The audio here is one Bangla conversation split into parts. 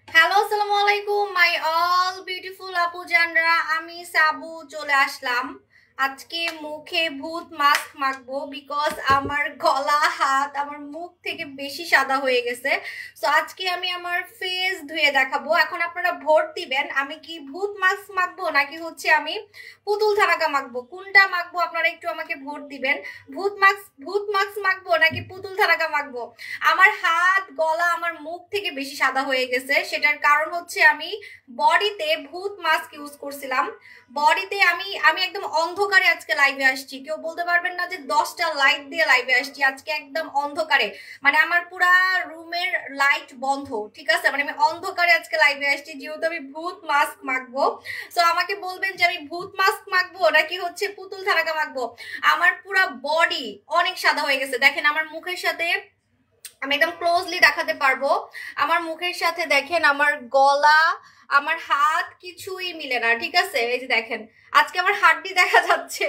হ্যালো, আসসালামু আলাইকুম মাই অল বিউটিফুল আপু জানরা। আমি সাবু চলে আসলাম। আজকে মুখে ভূত মাস্ক মাখবো বিকজ আমার গলা হাত আমার মুখ থেকে বেশি সাদা হয়ে গেছে। সো আজকে আমি আমার ফেস ধুয়ে দেখাবো। এখন আপনারা ভোট দিবেন আমি কি ভূত মাস্ক মাখবো নাকি হচ্ছে আমি পুতুল থানাকা মাখবো, কোনটা মাখবো আপনারা একটু আমাকে ভোট দিবেন। ভূত মাস্ক মাখবো নাকি পুতুল থানাকা মাখবো। আমার হাত গলা আমার মুখ থেকে বেশি সাদা হয়ে গেছে, সেটার কারণ হচ্ছে আমি বডিতে ভূত মাস্ক ইউজ করছিলাম। বডিতে আমি আমি একদম অন্ধকারে আজকে লাইভে আসছি। কেউ বলতে পারবেন না যে 10টা লাইট দিয়ে লাইভে আসছি। আজকে একদম অন্ধকারে, মানে আমার পুরা রুমের লাইট বন্ধ, ঠিক আছে, মানে আমি অন্ধকারে আজকে লাইভে আসছি যেহেতু আমি ভূত মাস্ক মাখবো। সো আমাকে বলবেন যে আমি ভূত মাস্ক মাখবো নাকি হচ্ছে পুতুল থানাকা মাখবো। আমার পুরা বডি অনেক সাদা হয়ে গেছে। দেখেন আমার মুখের সাথে আমি একদম ক্লোজলি দেখাতে পারবো। আমার মুখের সাথে দেখেন আমার গলা আমার হাত কিছুই মিলে না, ঠিক আছে। এই যে দেখেন আজকে আমার হাড্ডি দেখা যাচ্ছে।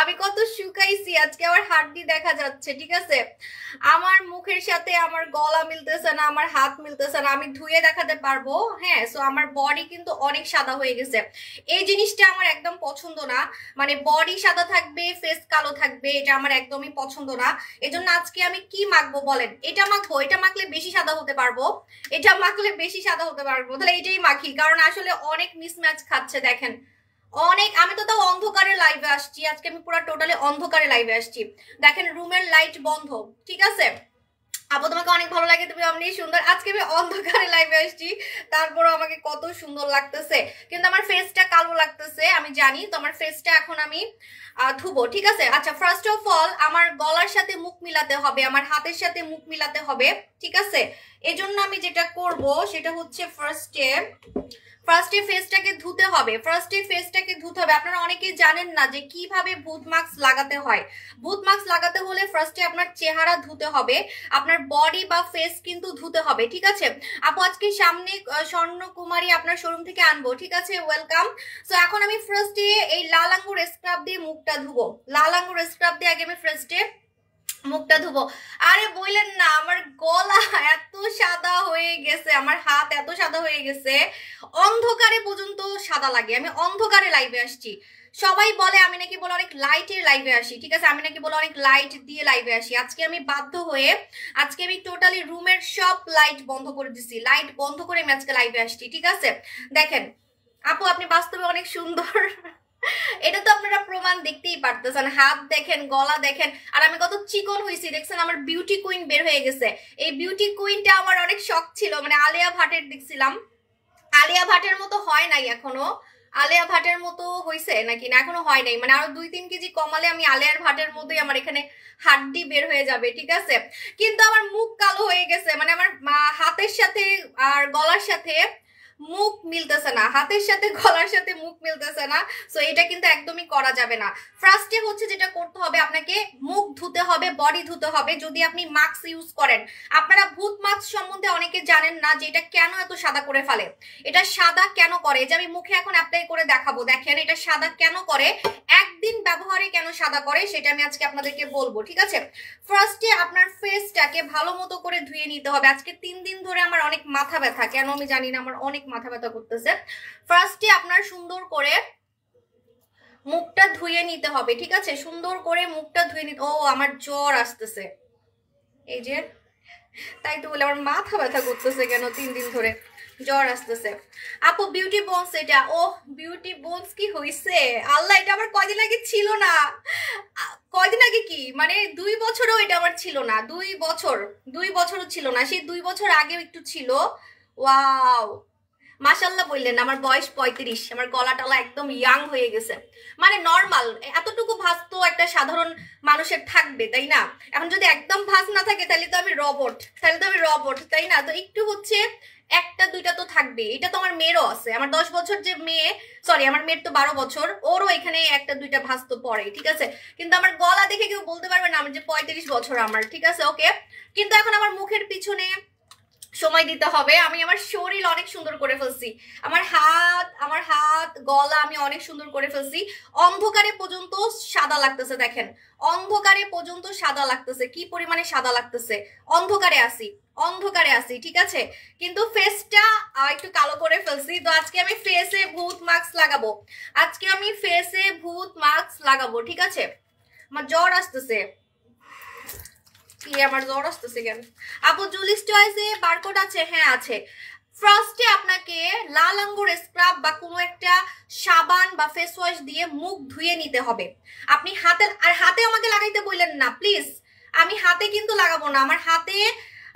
আমি কত শুকাইছি, আজকে আমার হাড্ডি দেখা যাচ্ছে, ঠিক আছে। আমার মুখের সাথে আমার গলা মিলতেছে না, আমার হাত মিলতেছে না। আমি ধুয়ে দেখাতে পারবো, হ্যাঁ। সো আমার বডি কিন্তু অনেক সাদা হয়ে গেছে। এই জিনিসটা আমার একদম পছন্দ না, মানে বডি সাদা থাকবে ফেস কালো থাকবে, এটা আমার একদমই পছন্দ না। এজন্য আজকে আমি কি মাখবো বলেন, এটা মাখবো, এটা মাখলে বেশি সাদা হতে পারবো, এটা মাখলে বেশি সাদা হতে পারবো, তাহলে এটাই মাখি। কারণ আসলে অনেক মিসম্যাচ খাচ্ছে দেখেন অনেক। আমি তো তাও অন্ধকারে লাইভে আসছি, আজকে আমি পুরো টোটালি অন্ধকারে লাইভে আসছি। দেখেন রুমের লাইট বন্ধ, ঠিক আছে। আপু তোমাকে অনেক ভালো লাগে, তুমি অমনি সুন্দর। আজকে আমি অন্ধকারে লাইভে আসছি, তারপরও আমাকে কত সুন্দর লাগতেছে। কিন্তু আমার ফেসটা কালো লাগতেছে আমি জানি, তো আমার ফেসটা এখন আমি ধুবো, ঠিক আছে। আচ্ছা, ফার্স্ট অফ অল আমার গলার সাথে মুখ মিলাতে হবে, আমার হাতের সাথে মুখ মিলাতে হবে, ঠিক আছে। এজন্য আমি যেটা করব সেটা হচ্ছে ফার্স্টে ফেসটাকে ধুতে হবে। আপনারা অনেকেই জানেন না যে কিভাবে ভূত মাস্ক লাগাতে হয়। ভূত মাস্ক লাগাতে হলে ফার্স্টে আপনার চেহারা ধুতে হবে, আপনার বডি বা ফেস কিন্তু ধুতে হবে, ঠিক আছে। আপু আজকে সামনে স্বর্ণকুমারী আপনার শোরুম থেকে আনবো, ঠিক আছে, ওয়েলকাম। সো এখন আমি ফার্স্টে এই লাল আঙ্গুর স্ক্রাব দিয়ে মুখটা ধুবো। লাল আঙ্গুর স্ক্রাব দিয়ে আগে আমি ফার্স্টে মুখটা ধুবো। আরে বললেন না আমার গলা এত সাদা হয়ে গেছে, আমার হাত এত সাদা হয়ে গেছে, অন্ধকারে পর্যন্ত সাদা লাগে। আমি অন্ধকারে লাইভে আসছি, সবাই বলে আমি নাকি বলে অনেক লাইটের লাইভে আসি, ঠিক আছে, আমি নাকি বলে অনেক লাইট দিয়ে লাইভে আসি। আজকে আমি বাধ্য হয়ে আজকে আমি টোটালি রুমের সব লাইট বন্ধ করে দিছি, লাইট বন্ধ করে আমি আজকে লাইভে আসছি, ঠিক আছে। দেখেন আপু আপনি বাস্তবে অনেক সুন্দর। এটা তো আপনারা প্রমাণ দেখতেই পারতেছেন, হাত দেখেন গলা দেখেন, আর আমি কত চিকন হয়েছি দেখছেন। আমার বিউটি কুইন বের হয়ে গেছে। এই বিউটি কুইনটা আমার অনেক শখ ছিল, মানে আলিয়া ভাটের দেখছিলাম, আলিয়া ভাটের মতো হয় নাই এখনো। আলিয়া ভাটের মতো হয়েছে নাকি না, এখনো হয় নাই, মানে আরো 2-3 কেজি কমালে আমি আলিয়ার ভাটের মতোই আমার এখানে হাড্ডি বের হয়ে যাবে, ঠিক আছে। কিন্তু আমার মুখ কালো হয়ে গেছে, মানে আমার হাতের সাথে আর গলার সাথে মুখ মিলতেছে না, হাতের সাথে গলার সাথে মুখ মিলতেছে না। সো এটা কিন্তু একদমই করা যাবে না। ফার্স্টে হচ্ছে যেটা করতে হবে, আপনাকে মুখ ধুতে হবে, বডি ধুতে হবে। যদি আপনি মাস্ক ইউজ করেন, আপনারা ভূত মাস্ক সম্বন্ধে অনেকে জানেন না যে এটা কেন এত সাদা করে ফেলে। এটা সাদা কেন করে, যে আমি মুখে এখন অ্যাপ্লাই করে দেখাবো। দেখেন এটা সাদা কেন করে, একদিন ব্যবহারে কেন সাদা করে সেটা আমি আজকে আপনাদেরকে বলবো, ঠিক আছে। ফার্স্টে আপনার ফেসটাকে ভালো মতো করে ধুয়ে নিতে হবে। আজকে 3 দিন ধরে আমার অনেক মাথা ব্যথা, কেন আমি জানি না, আমার অনেক মাথা ব্যথা করতেছে। ফার্স্টে আপনার সুন্দর করে মুখটা ধুয়ে নিতে হবে, ঠিক আছে, সুন্দর করে মুখটা ধুয়ে নিতে। ও আমার জ্বর আসতেছে, এই যে, তাই তো বলে আমার মাথা ব্যথা করতেছে কেন 3 দিন ধরে, জ্বর আসতেছে। আপু বিউটি বোনস, এটা ও বিউটি বোনস কি হইছে আল্লাহ, এটা আমার কয়দিন আগে ছিল না। কয়দিন আগে কি মানে 2 বছরও এটা আমার ছিল না, 2 বছরও ছিল না, সেই 2 বছর আগেও একটু ছিল। ওয়াও, মাশাল্লাহ বললেন, আমার বয়স 35, আমার গলা টলা একদম ইয়াং হয়ে গেছে। মানে নর্মাল এতটুকু ভাঁজ তো একটা সাধারণ মানুষের থাকবে, তাই না? এখন যদি একদম ভাঁজ না থাকে তাহলে তো আমি রবট, তাই না? তো একটু হচ্ছে একটা দুইটা তো থাকবে। এটা তো আমার মেয়েরও আছে, আমার 10 বছর যে মেয়ে, সরি আমার মেয়ের তো 12 বছর, ওরও এখানে একটা দুইটা ভাঁজ তো পড়ে, ঠিক আছে? কিন্তু আমার গলা দেখে কেউ বলতে পারবে না আমি যে 35 বছর আমার, ঠিক আছে? ওকে, কিন্তু এখন আমার মুখের পিছনে সময় দিতে হবে। আমি আমার শরীর অনেক সুন্দর করে ফেলছি, আমার হাত গলা আমি অনেক সুন্দর করে ফেলছি। অন্ধকারে পর্যন্ত সাদা লাগতেছে, দেখেন অন্ধকারে পর্যন্ত সাদা লাগতেছে, কি পরিমাণে সাদা লাগতেছে। অন্ধকারে আসি, ঠিক আছে? কিন্তু ফেসটা একটু কালো করে ফেলছি। তো আজকে আমি ফেসে ভূত মাস্ক লাগাবো, ঠিক আছে? আমার জ্বর আসতেছে, আমার জ্বর আসতেছে কেন? আপু জুলিস চয়েসে বারকোড আছে? হ্যাঁ আছে। ফার্স্টে আপনাকে লাল আঙ্গুর স্ক্রাব বা কোনো একটা সাবান বা ফেস ওয়াশ দিয়ে মুখ ধুয়ে নিতে হবে। আপনি হাতে আমাকে লাগাইতে বললেন না প্লিজ, আমি হাতে কিন্তু লাগাবো না। আমার হাতে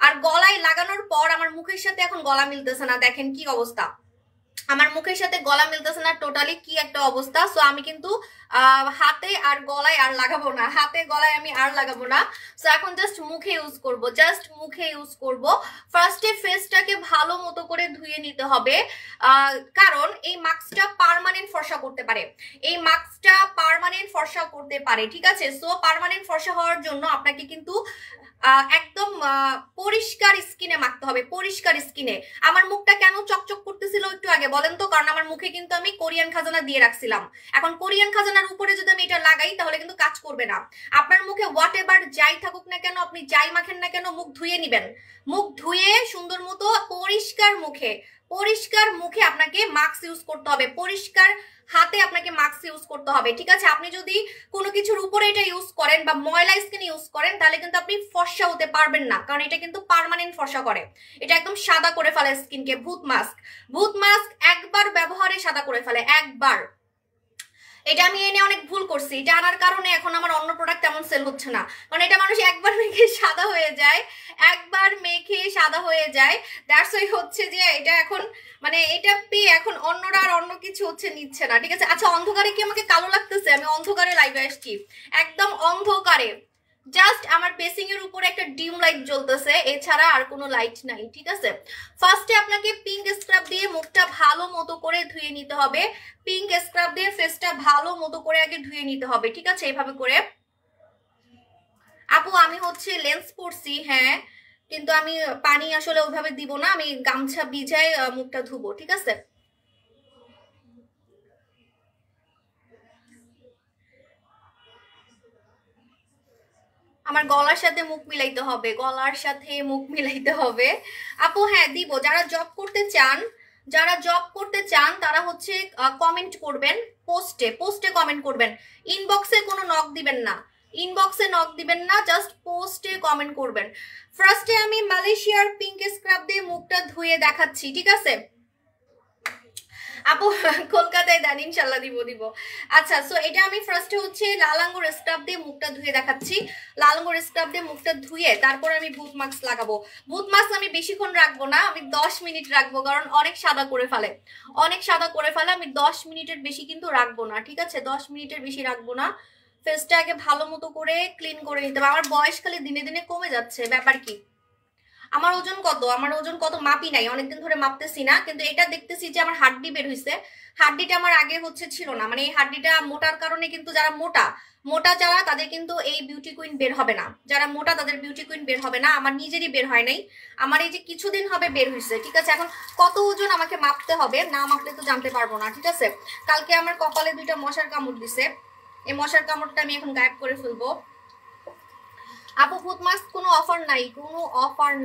আর গলায় লাগানোর পর আমার মুখের সাথে এখন গলা মিলতেছে না, দেখেন কি অবস্থা, আমার মুখের সাথে গলা মিলতেছে না, টোটালি কি একটা অবস্থা। সো আমি কিন্তু হাতে আর গলায় আর লাগাবো না, হাতে গলায় আমি আর লাগাবো না। সো এখন জাস্ট মুখে ইউজ করব। ফার্স্টে ফেসটাকে ভালো মতো করে ধুয়ে নিতে হবে, কারণ এই মাস্কটা পার্মানেন্ট ফর্সা করতে পারে, ঠিক আছে? সো পার্মানেন্ট ফর্সা হওয়ার জন্য আপনাকে কিন্তু একদম পরিষ্কার স্কিনে মাখতে হবে, পরিষ্কার স্কিনে। আমার মুখটা কেন চকচক করতেছিল একটু আগে বলেন তো? কারণ আমার মুখে কিন্তু আমি কোরিয়ান খাজানা দিয়ে রাখছিলাম। এখন কোরিয়ান খাজানার উপরে যদি আমি এটা লাগাই তাহলে কিন্তু কাজ করবে না। আপনার মুখে হোয়াট এভার যাই থাকুক না কেন, আপনি যাই মাখেন না কেন, মুখ ধুয়ে নিবেন। মুখ ধুয়ে সুন্দর মতো পরিষ্কার মুখে আপনাকে মাস্ক ইউজ করতে হবে, পরিষ্কার হাতে আপনাকে মাস্ক ইউজ করতে হবে, ঠিক আছে? আপনি যদি কোনো কিছুর উপরে এটা ইউজ করেন বা ময়লা স্কিন ইউজ করেন তাহলে কিন্তু আপনি ফর্সা হতে পারবেন না, কারণ এটা কিন্তু পার্মানেন্ট ফর্সা করে, এটা একদম সাদা করে ফেলে স্কিনকে। ভূত মাস্ক একবার ব্যবহারে সাদা করে ফেলে, একবার। এটা আমি এনে অনেক ভুল করছি, এটা আনার কারণে এখন আমার অন্য প্রোডাক্ট তেমন সেল হচ্ছে না, কারণ এটা মানুষ একবার মেখে সাদা হয়ে যায়, দ্যাটস ওয়াই হচ্ছে যে এটা এখন মানে এটা পেয়ে এখন অন্যরা আর অন্য কিছু হচ্ছে নিচ্ছে না, ঠিক আছে? আচ্ছা, অন্ধকারে কি আমাকে কালো লাগতেছে? আমি অন্ধকারে লাইভে আসছি, একদম অন্ধকারে, জাস্ট আমার বেসিং এর উপরে একটা ডিম লাইট জ্বলতেছে, এছাড়া আর কোনো লাইট নাই, ঠিক আছে? ফার্স্টে আপনাকে পিঙ্ক স্ক্রাব দিয়ে মুখটা ভালো মতো করে ধুয়ে নিতে হবে, পিঙ্ক স্ক্রাব দিয়ে ফেসটা ভালো মতো করে আগে ধুয়ে নিতে হবে, ঠিক আছে? এইভাবে করে। আপু আমি হচ্ছে লেন্স পরছি, হ্যাঁ, কিন্তু আমি পানি আসলে ওইভাবে দিব না, আমি গামছা ভিজায় মুখটা ধুবো, ঠিক আছে? আমার গলার সাথে মুখ মিলাইতে হবে, আপু হ্যাঁ দিব। যারা জব করতে চান তারা হচ্ছে কমেন্ট করবেন, পোস্টে কমেন্ট করবেন, ইনবক্সে কোনো নক দিবেন না, জাস্ট পোস্টে কমেন্ট করবেন। ফার্স্টে আমি মালয়েশিয়ার পিঙ্ক স্ক্রাব দিয়ে মুখটা ধুয়ে দেখাচ্ছি, ঠিক আছে? আপু কলকাতায় দেন, ইনশাল্লাহ দিব। আচ্ছা, সো এটা আমি ফার্স্টে হচ্ছে লাল আঙ্গুর স্ক্রাব দিয়ে মুখটা ধুয়ে দেখাচ্ছি। লাল আঙ্গুর স্ক্রাব দিয়ে মুখটা ধুয়ে তারপর আমি ভূত মাস্ক লাগাবো। ভূত মাস্ক আমি বেশিক্ষণ রাখবো না, আমি 10 মিনিট রাখবো, কারণ অনেক সাদা করে ফেলে, আমি 10 মিনিটের বেশি কিন্তু রাখবো না, ঠিক আছে? 10 মিনিটের বেশি রাখবো না। ফেসটা আগে ভালো মতো করে ক্লিন করে নিতে হবে। আমার বয়স খালি দিনে দিনে কমে যাচ্ছে, ব্যাপার কি? আমার ওজন কত মাপি নাই, অনেকদিন ধরে মাপতেছি না, কিন্তু এটা দেখতেছি যে আমার হাড্ডি বের হইছে। হাড্ডিটা আমার আগে হচ্ছে ছিল না, মানে এই হাড্ডিটা মোটার কারণে কিন্তু যারা মোটা যারা তাদের কিন্তু এই বিউটি কুইন বের হবে না, যারা মোটা তাদের বিউটি কুইন বের হবে না। আমার নিজেরই বের হয় নাই, আমার এই যে কিছুদিন হবে বের হইছে, ঠিক আছে? এখন কত ওজন আমাকে মাপতে হবে, না মাপলে তো জানতে পারবো না, ঠিক আছে? কালকে আমার কপালে 2টা মশার কামড় দিছে, এই মশার কামড়টা আমি এখন গায়েব করে ফেলবো। আপু ভূত মাস্ক কোনো অফার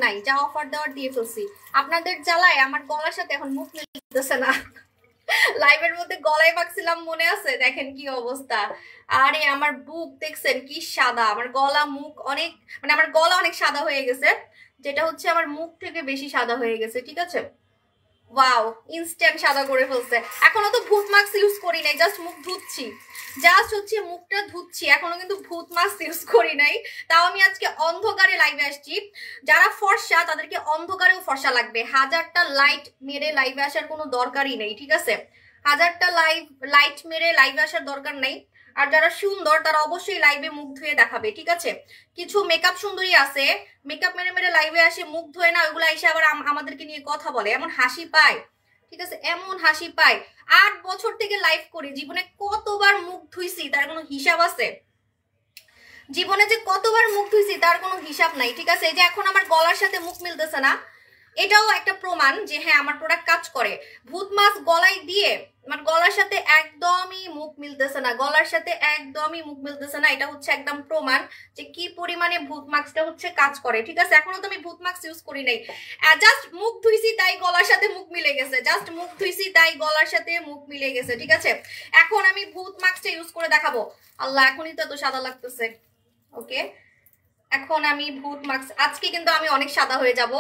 নাই, যা অফার দেওয়ার দিয়ে ফেলছি। আপনাদের জ্বালায় আমার গলার সাথে এখন মুখ মিলতেছে না, লাইভের মধ্যে গলায় পাকছিলাম মনে আছে, দেখেন কি অবস্থা। আরে আমার বুক দেখছেন কি সাদা, আমার গলা মুখ অনেক, মানে আমার গলা অনেক সাদা হয়ে গেছে, যেটা হচ্ছে আমার মুখ থেকে বেশি সাদা হয়ে গেছে, ঠিক আছে? ওয়াও, ইনস্ট্যান্ট সাদা করে ফেলছে। এখনো তো ভূত মাস্ক ইউজ করি নাই, জাস্ট মুখ ধুচ্ছি, জাস্ট হচ্ছে মুখটা ধুচ্ছি, এখনো কিন্তু ভূত মাস্ক ইউজ করি নাই। তাও আমি আজকে অন্ধকারে লাইভে আসছি। যারা ফর্সা তাদেরকে অন্ধকারেও ফর্সা লাগবে, হাজারটা লাইট মেরে লাইভে আসার কোনো দরকারই নেই, ঠিক আছে? হাজারটা লাইট মেরে লাইভে আসার দরকার নেই। আর যারা সুন্দর তারা অবশ্যই লাইভে মুখ ধুয়ে দেখাবে, ঠিক আছে? কিছু মেকআপ সুন্দরী আছে, মেকআপ মেরে মেরে লাইভে আসে, মুখ ধোয় না, ওইগুলো এসে আবার আমাদেরকে নিয়ে কথা বলে, এমন হাসি পায়, ঠিক আছে? এমন হাসি পায়। 8 বছর থেকে লাইভ করি, জীবনে কতবার মুখ ধুইছি তার কোনো হিসাব আছে? জীবনে যে কতবার মুখ ধুইছি তার কোনো হিসাব নাই, ঠিক আছে? এই যে এখন আমার গলার সাথে মুখ মিলতেছে না, এটাও একটা প্রমাণ যে হ্যাঁ আমার প্রোডাক্ট কাজ করে। ভূত মাস্ক গলায় দিয়ে আমার গলার সাথে একদমই মুখ মিলতেছে না, গলার সাথে একদমই মুখ মিলতেছে না, এটা হচ্ছে একদম প্রমাণ যে কি পরিমাণে ভূত মাস্কটা হচ্ছে কাজ করে, ঠিক আছে? এখনো তো আমি ভূত মাস্ক ইউজ করি নাই, জাস্ট মুখ ধুইছি তাই গলার সাথে মুখ মিলে গেছে, জাস্ট মুখ ধুইছি তাই গলার সাথে মুখ মিলে গেছে, ঠিক আছে? এখন আমি ভূত মাস্কটা ইউজ করে দেখাবো। আল্লাহ, এখনই তো এত সাদা লাগতেছে। ওকে, এখন আমি ভূত মাস্ক, আজকে কিন্তু আমি অনেক সাদা হয়ে যাব,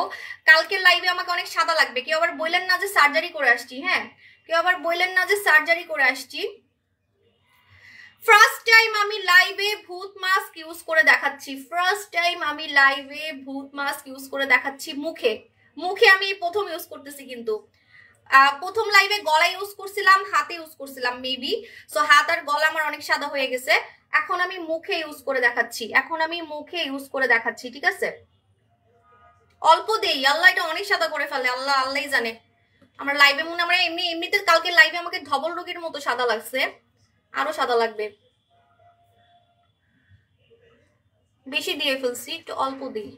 কালকের লাইভে আমাকে অনেক সাদা লাগবে। কেউ আবার বললেন না যে সার্জারি করে আসছি, হ্যাঁ, কেউ আবার বললেন না যে সার্জারি করে আসছি। ফার্স্ট টাইম আমি লাইভে ভূত মাস্ক ইউজ করে দেখাচ্ছি, ফার্স্ট টাইম আমি লাইভে ভূত মাস্ক ইউজ করে দেখাচ্ছি মুখে। মুখে আমি প্রথম ইউজ করতেছি, কিন্তু প্রথম লাইভে গলা ইউজ করছিলাম, হাতে ইউজ করছিলাম মেবি, সো হাত আর গলা আমার অনেক সাদা হয়ে গেছে। এখন আমি মুখে ইউজ করে দেখাচ্ছি, এখন আমি মুখে ইউজ করে দেখাচ্ছি, ঠিক আছে? অল্প দেই, আল্লাহ এটা অনেক সাদা করে ফেলে, আল্লাহ আল্লাহই জানে। আমরা লাইভে মনে আমরা এমনিতে কালকে লাইভে আমাকে ধবল রোগীর মতো সাদা লাগছে, আরো সাদা লাগবে। বেশি দিয়ে ফেলছি, একটু অল্প দিই।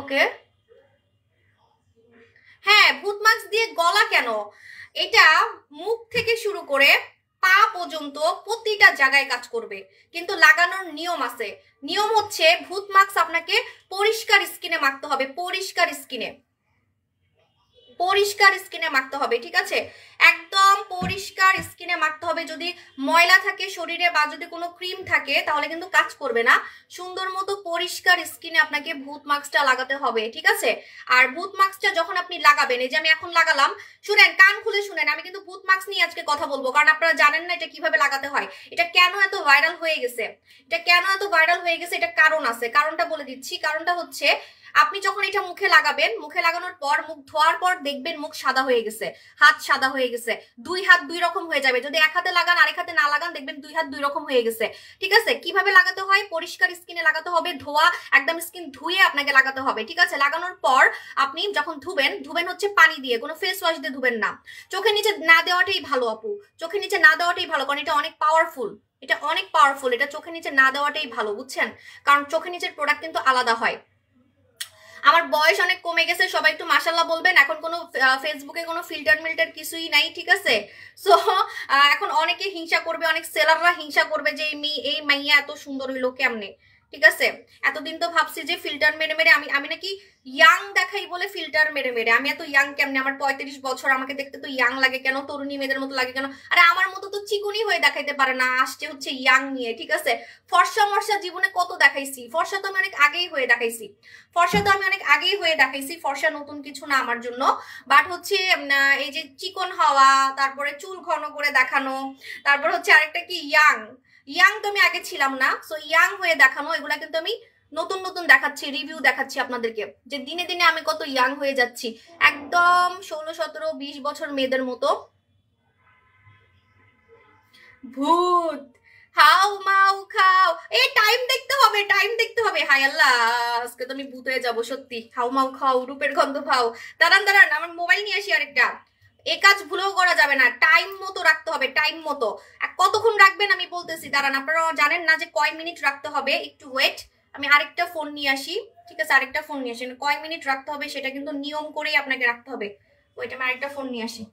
ওকে, হ্যাঁ, ভূত মাস্ক দিয়ে গলা কেন, এটা মুখ থেকে শুরু করে পা পর্যন্ত প্রতিটা জায়গায় কাজ করবে, কিন্তু লাগানোর নিয়ম আছে। নিয়ম হচ্ছে ভূত মাস্ক আপনাকে পরিষ্কার স্কিনে মাখতে হবে, পরিষ্কার স্কিনে, পরিষ্কার স্কিনে মাখতে হবে, ঠিক আছে? একদম পরিষ্কার স্কিনে মাখতে হবে। যদি ময়লা থাকে শরীরে বা যদি কোনো ক্রিম থাকে তাহলে কিন্তু কাজ করবে না। সুন্দর মতো পরিষ্কার স্কিনে আপনাকে ভূত মাস্কটা লাগাতে হবে, ঠিক আছে? আর ভূত মাস্কটা যখন আপনি লাগাবেন, এই যে আমি এখন লাগালাম, শুনেন, কান খুলে শুনেন, আমি কিন্তু ভূত মাস্ক নিয়ে আজকে কথা বলবো, কারণ আপনারা জানেন না এটা কিভাবে লাগাতে হয়, এটা কেন এত ভাইরাল হয়ে গেছে, এটা কেন এত ভাইরাল হয়ে গেছে, এটা কারণ আছে, কারণটা বলে দিচ্ছি। কারণটা হচ্ছে আপনি যখন এটা মুখে লাগাবেন, মুখে লাগানোর পর মুখ ধোয়ার পর দেখবেন মুখ সাদা হয়ে গেছে, হাত সাদা হয়ে গেছে, দুই হাত দুই রকম হয়ে যাবে। যদি এক হাতে লাগান আরেক হাতে না লাগান দেখবেন দুই হাত দুই রকম হয়ে গেছে, ঠিক আছে? কিভাবে লাগাতে হয়, পরিষ্কার স্কিনে লাগাতে হবে, ধোয়া একদম স্কিন ধুয়ে আপনাকে লাগাতে হবে, ঠিক আছে? লাগানোর পর আপনি যখন ধুবেন হচ্ছে পানি দিয়ে, কোনো ফেস ওয়াশ দিয়ে ধুবেন না। চোখের নিচে না দেওয়াটাই ভালো আপু, চোখের নিচে না দেওয়াটাই ভালো, কারণ এটা অনেক পাওয়ারফুল, এটা অনেক পাওয়ারফুল, এটা চোখের নিচে না দেওয়াটাই ভালো, বুঝছেন? কারণ চোখের নিচের প্রোডাক্ট কিন্তু আলাদা হয়। আমার বয়স অনেক কমে গেছে, সবাই একটু মাশাআল্লাহ বলবেন। এখন কোনো ফেসবুকে কোনো ফিল্টার মিল্টার কিছুই নাই, ঠিক আছে? সো এখন অনেকে হিংসা করবে, অনেক সেলাররা হিংসা করবে যে এই মাইয়া এত সুন্দর হইলো কেমনে, ঠিক আছে? এতদিন তো ভাবছি যে ফিল্টার মেরে মেরে আমি নাকি ইয়াং দেখাই বলে ফিল্টার মেরে মেরে, আমি এত ইয়াং কেমনে? আমার 35 বছর, আমাকে দেখতে তো ইয়াং লাগে কেন? তরুণী মেয়েদের মতো লাগে কেন? আরে আমার মতো তো চিকুনি হয়ে দেখাইতে পারে না, আসছে হচ্ছে ইয়াং নিয়ে, ঠিক আছে? ফর্সা মর্সা জীবনে কত দেখাইছি, ফর্সা তো আমি অনেক আগেই হয়ে দেখাইছি, ফর্সা নতুন কিছু না আমার জন্য। বাট হচ্ছে এই যে চিকন হওয়া, তারপরে চুল ঘন করে দেখানো, তারপর হচ্ছে আরেকটা কি ইয়াং তো আমি আগে ছিলাম না, সো ইয়াং হয়ে দেখানো, এগুলা কিন্তু আমি নতুন নতুন দেখাচ্ছি, রিভিউ দেখাচ্ছি আপনাদেরকে যে দিনে দিনে আমি কত ইয়াং হয়ে যাচ্ছি, একদম 16, 17, 20 বছর মেয়েদের মতো। ভূত হাউ মাউ খাও, এই টাইম দেখতে হবে, টাইম দেখতে হবে। হাই আল্লাহ, আজকে তো আমি ভূত হয়ে যাবো সত্যি। হাউ মাউ খাও, রূপের গন্ধ পাও। দাঁড়ান দাঁড়ান, আমার মোবাইল নিয়ে আসি আরেকটা। এ কাজ ভুলেও করা যাবে না, টাইম মতো রাখতে হবে, টাইম মতো। কতক্ষণ রাখবেন আমি বলতেছি, দাঁড়ান, আপনারা জানেন না যে কয় মিনিট রাখতে হবে, একটু ওয়েট, আমি আরেকটা ফোন নিয়ে আসি, ঠিক আছে? আরেকটা ফোন নিয়ে আসি, কয় মিনিট রাখতে হবে সেটা কিন্তু নিয়ম করেই আপনাকে রাখতে হবে। ওইটা আমি আরেকটা ফোন নিয়ে আসি।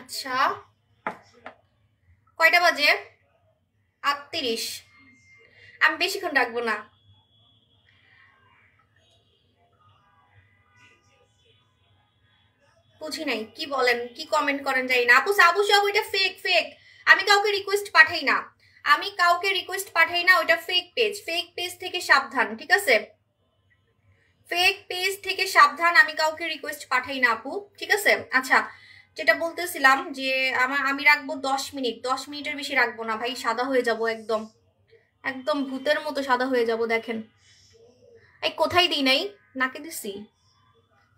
আচ্ছা, কয়টা বাজে? 38। আমি বেশিক্ষণ রাখবো না। বুঝি নাই কি বলেন, কি কমেন্ট করেন যাই না। আপু সাবু সব ওইটা ফেক ফেক, আমি কাউকে রিকোয়েস্ট পাঠাই না, আমি কাউকে রিকোয়েস্ট পাঠাই না, ওইটা ফেক পেজ। ফেক পেজ থেকে সাবধান, ঠিক আছে? ফেক পেজ থেকে সাবধান, আমি কাউকে রিকোয়েস্ট পাঠাই না আপু, ঠিক আছে? আচ্ছা, যেটা বলতেছিলাম যে আমি রাখবো 10 মিনিট, 10 মিনিটের বেশি রাখবো না ভাই, সাদা হয়ে যাব একদম, একদম ভূতের মতো সাদা হয়ে যাব। দেখেন এই কোথায় দিই নাই, নাকে দিছি,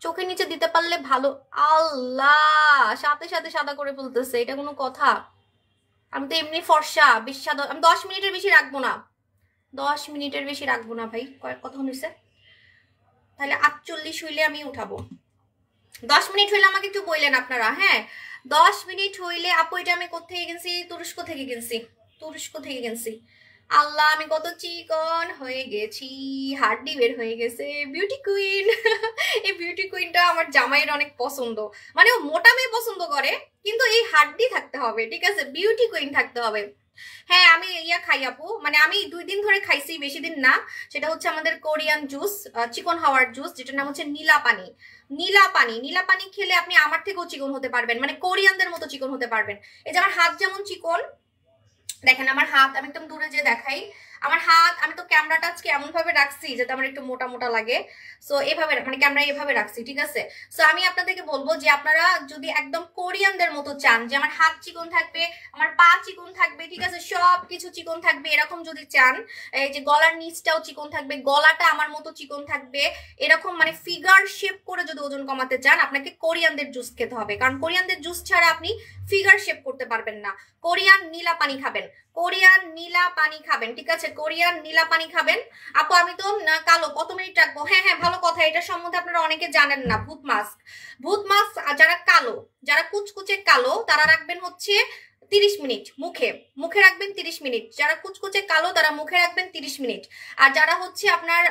চোখের নিচে দিতে পারলে ভালো। আল্লাহ, সাথে সাথে সাদা করে ফেলতেছে, এটা কোনো কথা? আমি তো এমনি ফর্সা, বেশি সাদা। আমি 10 মিনিটের বেশি রাখবো না, 10 মিনিটের বেশি রাখবো না ভাই। কয়েক কথা হয়েছে, তাহলে 48 হইলে আমি উঠাবো। 10 মিনিট হইলে আমাকে একটু বললেন আপনারা। হ্যাঁ, 10 মিনিট হইলে। আপু এটা আমি কোথেকে কিনছি? তুরস্ক থেকে কিনছি, তুরস্ক থেকে কিনছি। আল্লাহ, আমি কত চিকন হয়ে গেছি, হাড্ডি বের হয়ে গেছে। বিউটি কুইন এই বিউটি কুইনটা আমার জামাইয়ের অনেক পছন্দ, মানে ও মোটা মেয়ে পছন্দ করে, কিন্তু এই হাড্ডি থাকতে হবে, ঠিক আছে? বিউটি কুইন থাকতে হবে। হ্যাঁ, আমি ইয়া খাই আপু, মানে আমি 2 দিন ধরে খাইছি, বেশি দিন না। সেটা হচ্ছে আমাদের কোরিয়ান জুস, চিকন হাওয়ার জুস, যেটার নাম হচ্ছে নীলা পানি। নীলা পানি, নীলা পানি খেলে আপনি আমার থেকেও চিকন হতে পারবেন, মানে কোরিয়ানদের মতো চিকন হতে পারবেন। এই যে আমার হাত যেমন চিকন, দেখেন আমার হাত, আমি একদম দূরে যে দেখাই আমার হাত, আমি তো ক্যামেরাটা আজকে এমন ভাবে রাখছি যাতে আমার একটু মোটা মোটা লাগে। সো এভাবে, মানে ক্যামেরা এভাবে রাখছি, ঠিক আছে? সো আমি আপনাদেরকে বলবো যে আপনারা যদি একদম কোরিয়ানদের মতো চান, যে আমার হাত চিকন থাকবে, আমার পা চিকন থাকবে, ঠিক আছে, সব কিছু চিকন থাকবে, এরকম যদি চান, এই যে গলার নিচটাও চিকন থাকবে, গলাটা আমার মতো চিকন থাকবে, এরকম মানে ফিগার শেপ করে যদি ওজন কমাতে চান, আপনাকে কোরিয়ানদের জুস খেতে হবে, কারণ কোরিয়ানদের জুস ছাড়া আপনি ফিগার শেপ করতে পারবেন না। কোরিয়ান নীলা পানি খাবেন, কোরিয়ান নীলা পানি খাবেন, ঠিক আছে? কোরিয়ান নীলা পানি খাবেন। আপু আমি তো কালো, কত মিনিট রাখবো? হ্যাঁ হ্যাঁ, ভালো কথা, এটা সম্বন্ধে আপনারা অনেকে জানেন না। ভূত মাস্ক, ভূত মাস্ক যারা কালো, যারা কুচকুচে কালো, তারা রাখবেন হচ্ছে 30 মিনিট মুখে, মুখে রাখবেন 30 মিনিট। যারা কুচকুচে কালো তারা মুখে রাখবেন 30 মিনিট। আর যারা হচ্ছে আপনার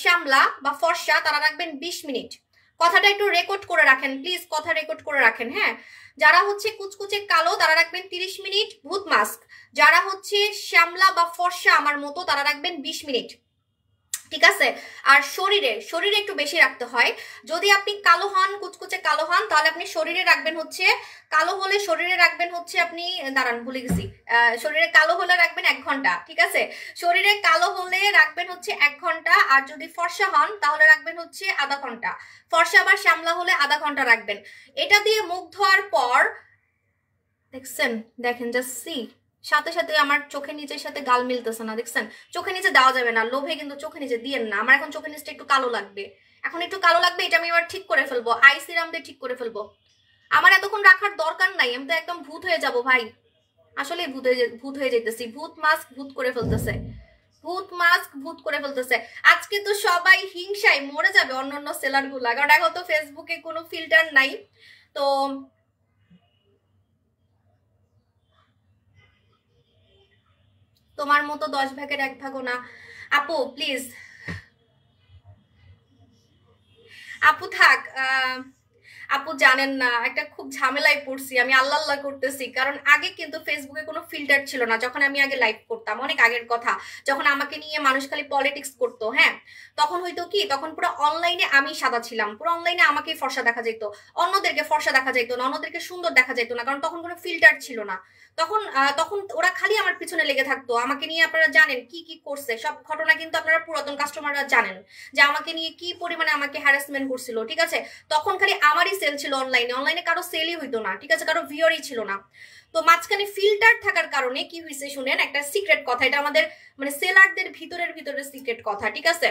শ্যামলা বা ফর্সা, তারা রাখবেন 20 মিনিট। কথাটা একটু রেকর্ড করে রাখেন প্লিজ, কথা রেকর্ড করে রাখেন। হ্যাঁ, যারা হচ্ছে কুচকুচে কালো তারা রাখবেন 30 মিনিট ভূত মাস্ক, যারা হচ্ছে শ্যামলা বা ফর্সা আমার মতো তারা রাখবেন 20 মিনিট, ঠিক আছে? আর শরীরে, শরীরে একটু বেশি রাখতে হয়। যদি আপনি কালো হন, কুচকুচে কালো হন, তাহলে আপনি শরীরে রাখবেন হচ্ছে, কালো হলে শরীরে রাখবেন হচ্ছে আপনি, দাঁড়ান ভুলে গেছি, শরীরে কালো হলে রাখবেন 1 ঘন্টা, ঠিক আছে? শরীরে কালো হলে রাখবেন হচ্ছে 1 ঘন্টা। আর যদি ফর্সা হন তাহলে রাখবেন হচ্ছে আধা ঘন্টা। ফর্সা বা শ্যামলা হলে আধা ঘন্টা রাখবেন। এটা দিয়ে মুখ ধোয়ার পর দেখছেন, দেখেন জাস্ট সি, সাথে সাথে আমার চোখের নিচের সাথে গাল মিলতেছে না, দেখছেন? চোখের নিচে দেওয়া যাবে না, লোভে কিন্তু চোখের নিচে দিয়েন না। আমার এখন চোখের নিচটা একটু কালো লাগবে, এখন একটু কালো লাগবে, এটা আমি এবার ঠিক করে ফেলবো, আই সিরাম দিয়ে ঠিক করে ফেলবো। আমার এতক্ষণ রাখার দরকার নাই, আমি তো একদম ভূত হয়ে যাব ভাই, আসলে ভূত হয়ে যেতেছি। ভূত মাস্ক ভূত করে ফেলতেছে, ভূত মাস্ক ভূত করে ফেলতেছে। আজকে তো সবাই হিংসায় মরে যাবে, অন্যান্য সেলার গুলা, কারণ এখন তো ফেসবুকে কোনো ফিল্টার নাই। তো তোমার মতো 10 ভাগের 1 ভাগও না আপু, প্লিজ আপু থাক। আপু জানেন না, একটা খুব ঝামেলায় পড়ছি আমি, আল্লাহ আল্লাহ করতেছি। কারণ আগে কিন্তু ফেসবুকে কোনো ফিল্টার ছিল না, যখন আমি আগে লাইভ করতাম, অনেক আগের কথা, যখন আমাকে নিয়ে মানুষ খালি পলিটিক্স করতো। হ্যাঁ, তখন হয়তো কি, তখন পুরো অনলাইনে আমি সাদা ছিলাম, পুরো অনলাইনে আমাকেই ফর্সা দেখা যেত, অন্যদেরকে ফর্সা দেখা যেত না, অন্যদেরকে সুন্দর দেখা যেত না, কারণ তখন কোনো ফিল্টার ছিল না। তখন তখন ওরা খালি আমার পিছনে লেগে থাকতো, আমাকে নিয়ে আপনারা জানেন কি কি করছে, সব ঘটনা কিন্তু আপনারা পুরাতন কাস্টমাররা জানেন, যে আমাকে নিয়ে কি পরিমাণে আমাকে হ্যারাসমেন্ট করছিল, ঠিক আছে? তখন খালি আমারই সেল ছিল অনলাইনে, অনলাইনে কারো সেলই হইতো না, ঠিক আছে, কারো ভিউয়ারই ছিল না। তো মাঝখানে ফিল্টার থাকার কারণে কি হয়েছে শুনেন, একটা সিক্রেট কথা, এটা আমাদের মানে সেলারদের ভিতরের সিক্রেট কথা, ঠিক আছে?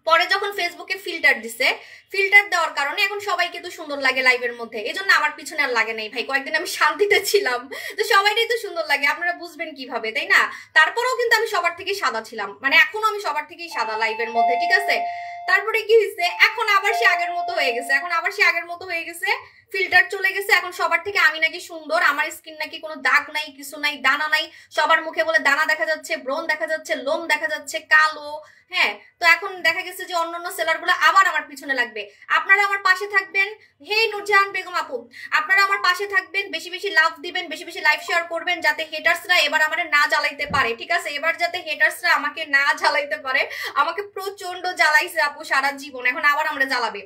পরে যখন ফেসবুকে ফিল্টার দিছে, ফিল্টার দেওয়ার কারণে এখন সবাইকে তো সুন্দর লাগে লাইভের মধ্যে, এই জন্য আমার পিছনে আর লাগে নাই ভাই, কয়েকদিন আমি শান্তিতে ছিলাম, তো সবাইটাই তো সুন্দর লাগে, আপনারা বুঝবেন কিভাবে, তাই না? তারপরেও কিন্তু আমি সবার থেকেই সাদা ছিলাম, মানে এখনো আমি সবার থেকেই সাদা লাইভের মধ্যে, ঠিক আছে? তারপরে কি হয়েছে, এখন আবার সে আগের মতো হয়ে গেছে, এখন আবার সে আগের মতো হয়ে গেছে, ফিল্টার চলে গেছে, এখন সবার থেকে আমি নাকি সুন্দর, আমার স্কিন নাকি কোনো দাগ নাই, কিছু নাই, দানা নাই। সবার মুখে বলে দানা দেখা যাচ্ছে, ব্রণ দেখা যাচ্ছে, লোম দেখা যাচ্ছে কালো। হ্যাঁ, তো এখন দেখা গেছে যে অন্যান্য সেলারগুলো আবার আমার পিছনে লাগবে। আপনারা আমার পাশে থাকবেন। হে নুরজাহান বেগম আপু, আপনারা আমার পাশে থাকবেন, বেশি বেশি লাভ দিবেন, বেশি বেশি লাইভ শেয়ার করবেন, যাতে হেটার্সরা এবার আমারে না জ্বালাইতে পারে। ঠিক আছে, এবার যাতে হেটার্সরা আমাকে না জ্বালাইতে পারে। আমাকে প্রচন্ড জ্বালাইছে আপু সারা জীবন, এখন আবার আমরা জ্বালাবে,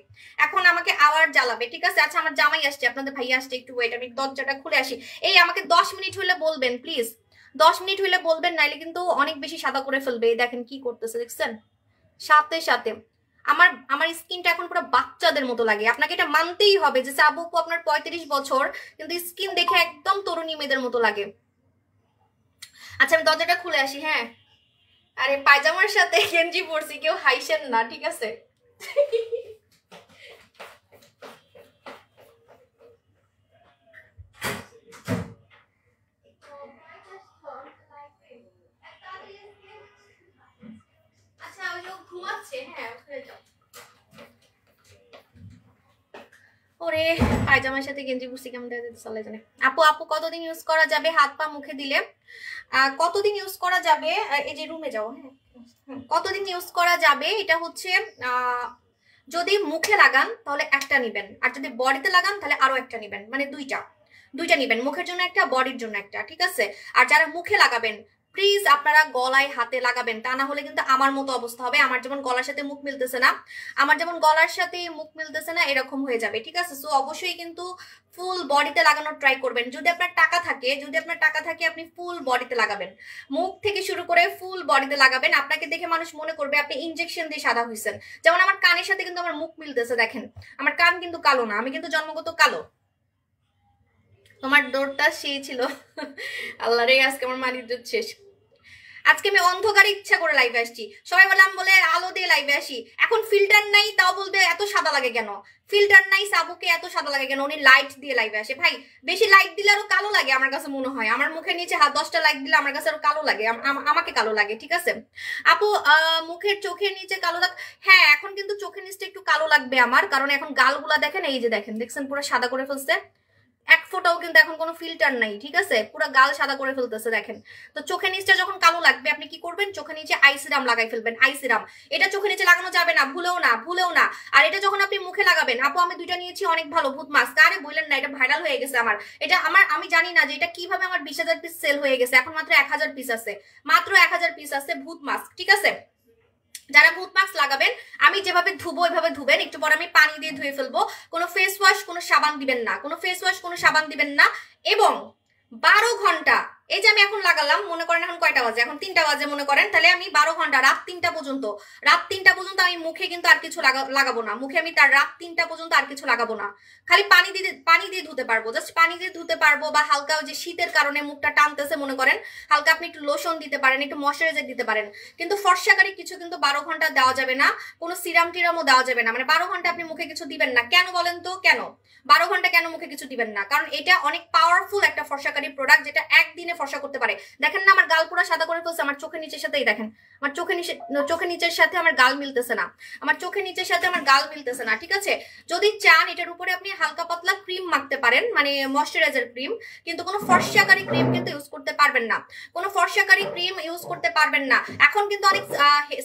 এখন আমাকে আবার জ্বালাবে। ঠিক আছে, আচ্ছা আমার জামাই আসছে, আপনাদের ভাই আসছে, একটু ওয়েট, আমি দরজাটা খুলে আসি। এই আমাকে 10 মিনিট হলে বলবেন প্লিজ, 10 মিনিট হলে বলবেন, নাইলে কিন্তু অনেক বেশি সাদা করে ফেলবে। এই দেখেন কি করতেছে, দেখছেন? সাথে সাথে আমার আমার স্কিনটা এখন পুরো বাচ্চাদের মতো লাগে। আপনাকে এটা মানতেই হবে যে সাবু আপু আপনার 35 বছর, কিন্তু স্কিন দেখে একদম তরুণী মেয়েদের মতো লাগে। আচ্ছা আমি দরজাটা খুলে আসি। হ্যাঁ, আরে পায়জামার সাথে গেঞ্জি পরছি, কেউ হাইসেন না, ঠিক আছে? আচ্ছা ওই লোক ঘুমাচ্ছে, হ্যাঁ ওখানে যাও। ওরে পায়জামার সাথে গেঞ্জি পরছি, কেমন দেখা যাচ্ছে আল্লাহ জানে। আপু আপু কতদিন ইউজ করা যাবে হাত পা মুখে দিলে? কতদিন ইউজ করা যাবে, এই যে রুমে যাও। হ্যাঁ, কতদিন ইউজ করা যাবে এটা হচ্ছে যদি মুখে লাগান তাহলে একটা নিবেন, আর যদি বডিতে লাগান তাহলে আরো একটা নিবেন, মানে দুইটা নিবেন, মুখের জন্য একটা, বডির জন্য একটা। ঠিক আছে, আর যারা মুখে লাগাবেন প্লিজ আপনারা গলায় হাতে লাগাবেন, তা না হলে কিন্তু আমার মতো অবস্থা হবে। আমার যেমন গলার সাথে মুখ মিলতেছে না, এরকম হয়ে যাবে। ঠিক আছে, সো অবশ্যই কিন্তু ফুল বডিতে লাগানোর ট্রাই করবেন। যদি আপনার টাকা থাকে আপনি ফুল বডিতে লাগাবেন, মুখ থেকে শুরু করে ফুল বডিতে লাগাবেন। আপনাকে দেখে মানুষ মনে করবে আপনি ইনজেকশন দিয়ে সাদা হয়েছেন। যেমন আমার কানের সাথে কিন্তু আমার মুখ মিলতেছে, দেখেন আমার কান কিন্তু কালো না, আমি কিন্তু জন্মগত কালো। তোমার দৌড়টা সেই ছিল। আল্লাহ রে, আজকে আমার মানির শেষ। আজকে আমি অন্ধকারে ইচ্ছা করে লাইভে আসছি, সবাই বললাম বলে আলো দিয়ে লাইভে আসি। এখন ফিল্টার নাই, তাও বলবে এত সাদা লাগে কেন? ফিল্টার নাই, সাবুকে এত সাদা লাগে কেন? উনি লাইট দিয়ে লাইভে আসে। ভাই বেশি লাইট দিলে আরো কালো লাগে আমার কাছে মনে হয়। আমার মুখের নিচে 10টা লাইট দিলে আমার কাছে আরো কালো লাগে, আমাকে কালো লাগে। ঠিক আছে আপু, মুখের চোখের নিচে কালো দাগ, হ্যাঁ এখন কিন্তু চোখের নিচে একটু কালো লাগবে আমার, কারণ এখন গালগুলা দেখেন, এই যে দেখছেন পুরো সাদা করে ফেলছে, এক ফোঁটাও কিন্তু এখন কোনো ফিল্টার নাই। ঠিক আছে, পুরো গাল সাদা করে ফেলতেছে দেখেন। তো চোখের নিচটা যখন কালো লাগবে আপনি কি করবেন, চোখের নিচে আই সিরাম লাগাই ফেলবেন। আই সিরাম এটা চোখের নিচে লাগানো যাবে না, ভুলেও না। আর এটা যখন আপনি মুখে লাগাবেন, আপু আমি দুইটা নিয়েছি, অনেক ভালো ভূত মাস্ক। আরে বললেন না, এটা ভাইরাল হয়ে গেছে আমার। এটা আমি জানি না যে এটা কিভাবে আমার 20,000 পিস সেল হয়ে গেছে, এখন মাত্র 1,000 পিস আছে, মাত্র 1,000 পিস আছে ভূত মাস্ক। ঠিক আছে, যারা ভূত মাস্ক লাগাবেন আমি যেভাবে ধুবো ওইভাবে ধুবেন, একটু পর আমি পানি দিয়ে ধুয়ে ফেলবো। কোনো ফেস ওয়াশ কোনো সাবান দিবেন না, এবং 12 ঘন্টা, এই যে আমি এখন লাগালাম, মনে করেন এখন কয়টা বাজে, এখন 3টা বাজে মনে করেন, তাহলে আমি 12 ঘন্টা রাত 3টা পর্যন্ত আমি মুখে কিন্তু আর কিছু লাগাবো না। মুখে আমি তার রাত 3টা পর্যন্ত আর কিছু লাগাবো না, খালি পানি দিয়ে ধুতে পারবো, জাস্ট পানি দিয়ে ধুতে পারবো। বা হালকা ওই যে শীতের কারণে মুখটা টানতেছে মনে করেন, হালকা আপনি একটু লোশন দিতে পারেন, একটু ময়শ্চারাইজার দিতে পারেন। কিন্তু ফর্সাকারী কিছু কিন্তু 12 ঘন্টা দেওয়া যাবে না, কোনো সিরাম টিরামও দেওয়া যাবে না। মানে 12 ঘন্টা আপনি মুখে কিছু দিবেন না। কেন বলেন তো, কেন 12 ঘন্টা কেন মুখে কিছু দিবেন না? কারণ এটা অনেক পাওয়ারফুল একটা ফর্সাকারী প্রোডাক্ট, যেটা একদিনে ফর্সা করতে পারে। দেখেন না আমার গাল পুরো সাদা করে ফেলছে, আমার চোখের নিচের সাথেই দেখেন, আমার চোখের নিচের সাথে আমার গাল মিলতেছে না, ঠিক আছে, যদি চান এটার উপরে আপনি হালকা পাতলা ক্রিম মাখতে পারেন, মানে ময়শ্চারাইজার ক্রিম, কিন্তু কোনো ফর্সাকারী ক্রিম কিন্তু ইউজ করতে পারবেন না, এখন কিন্তু অনেক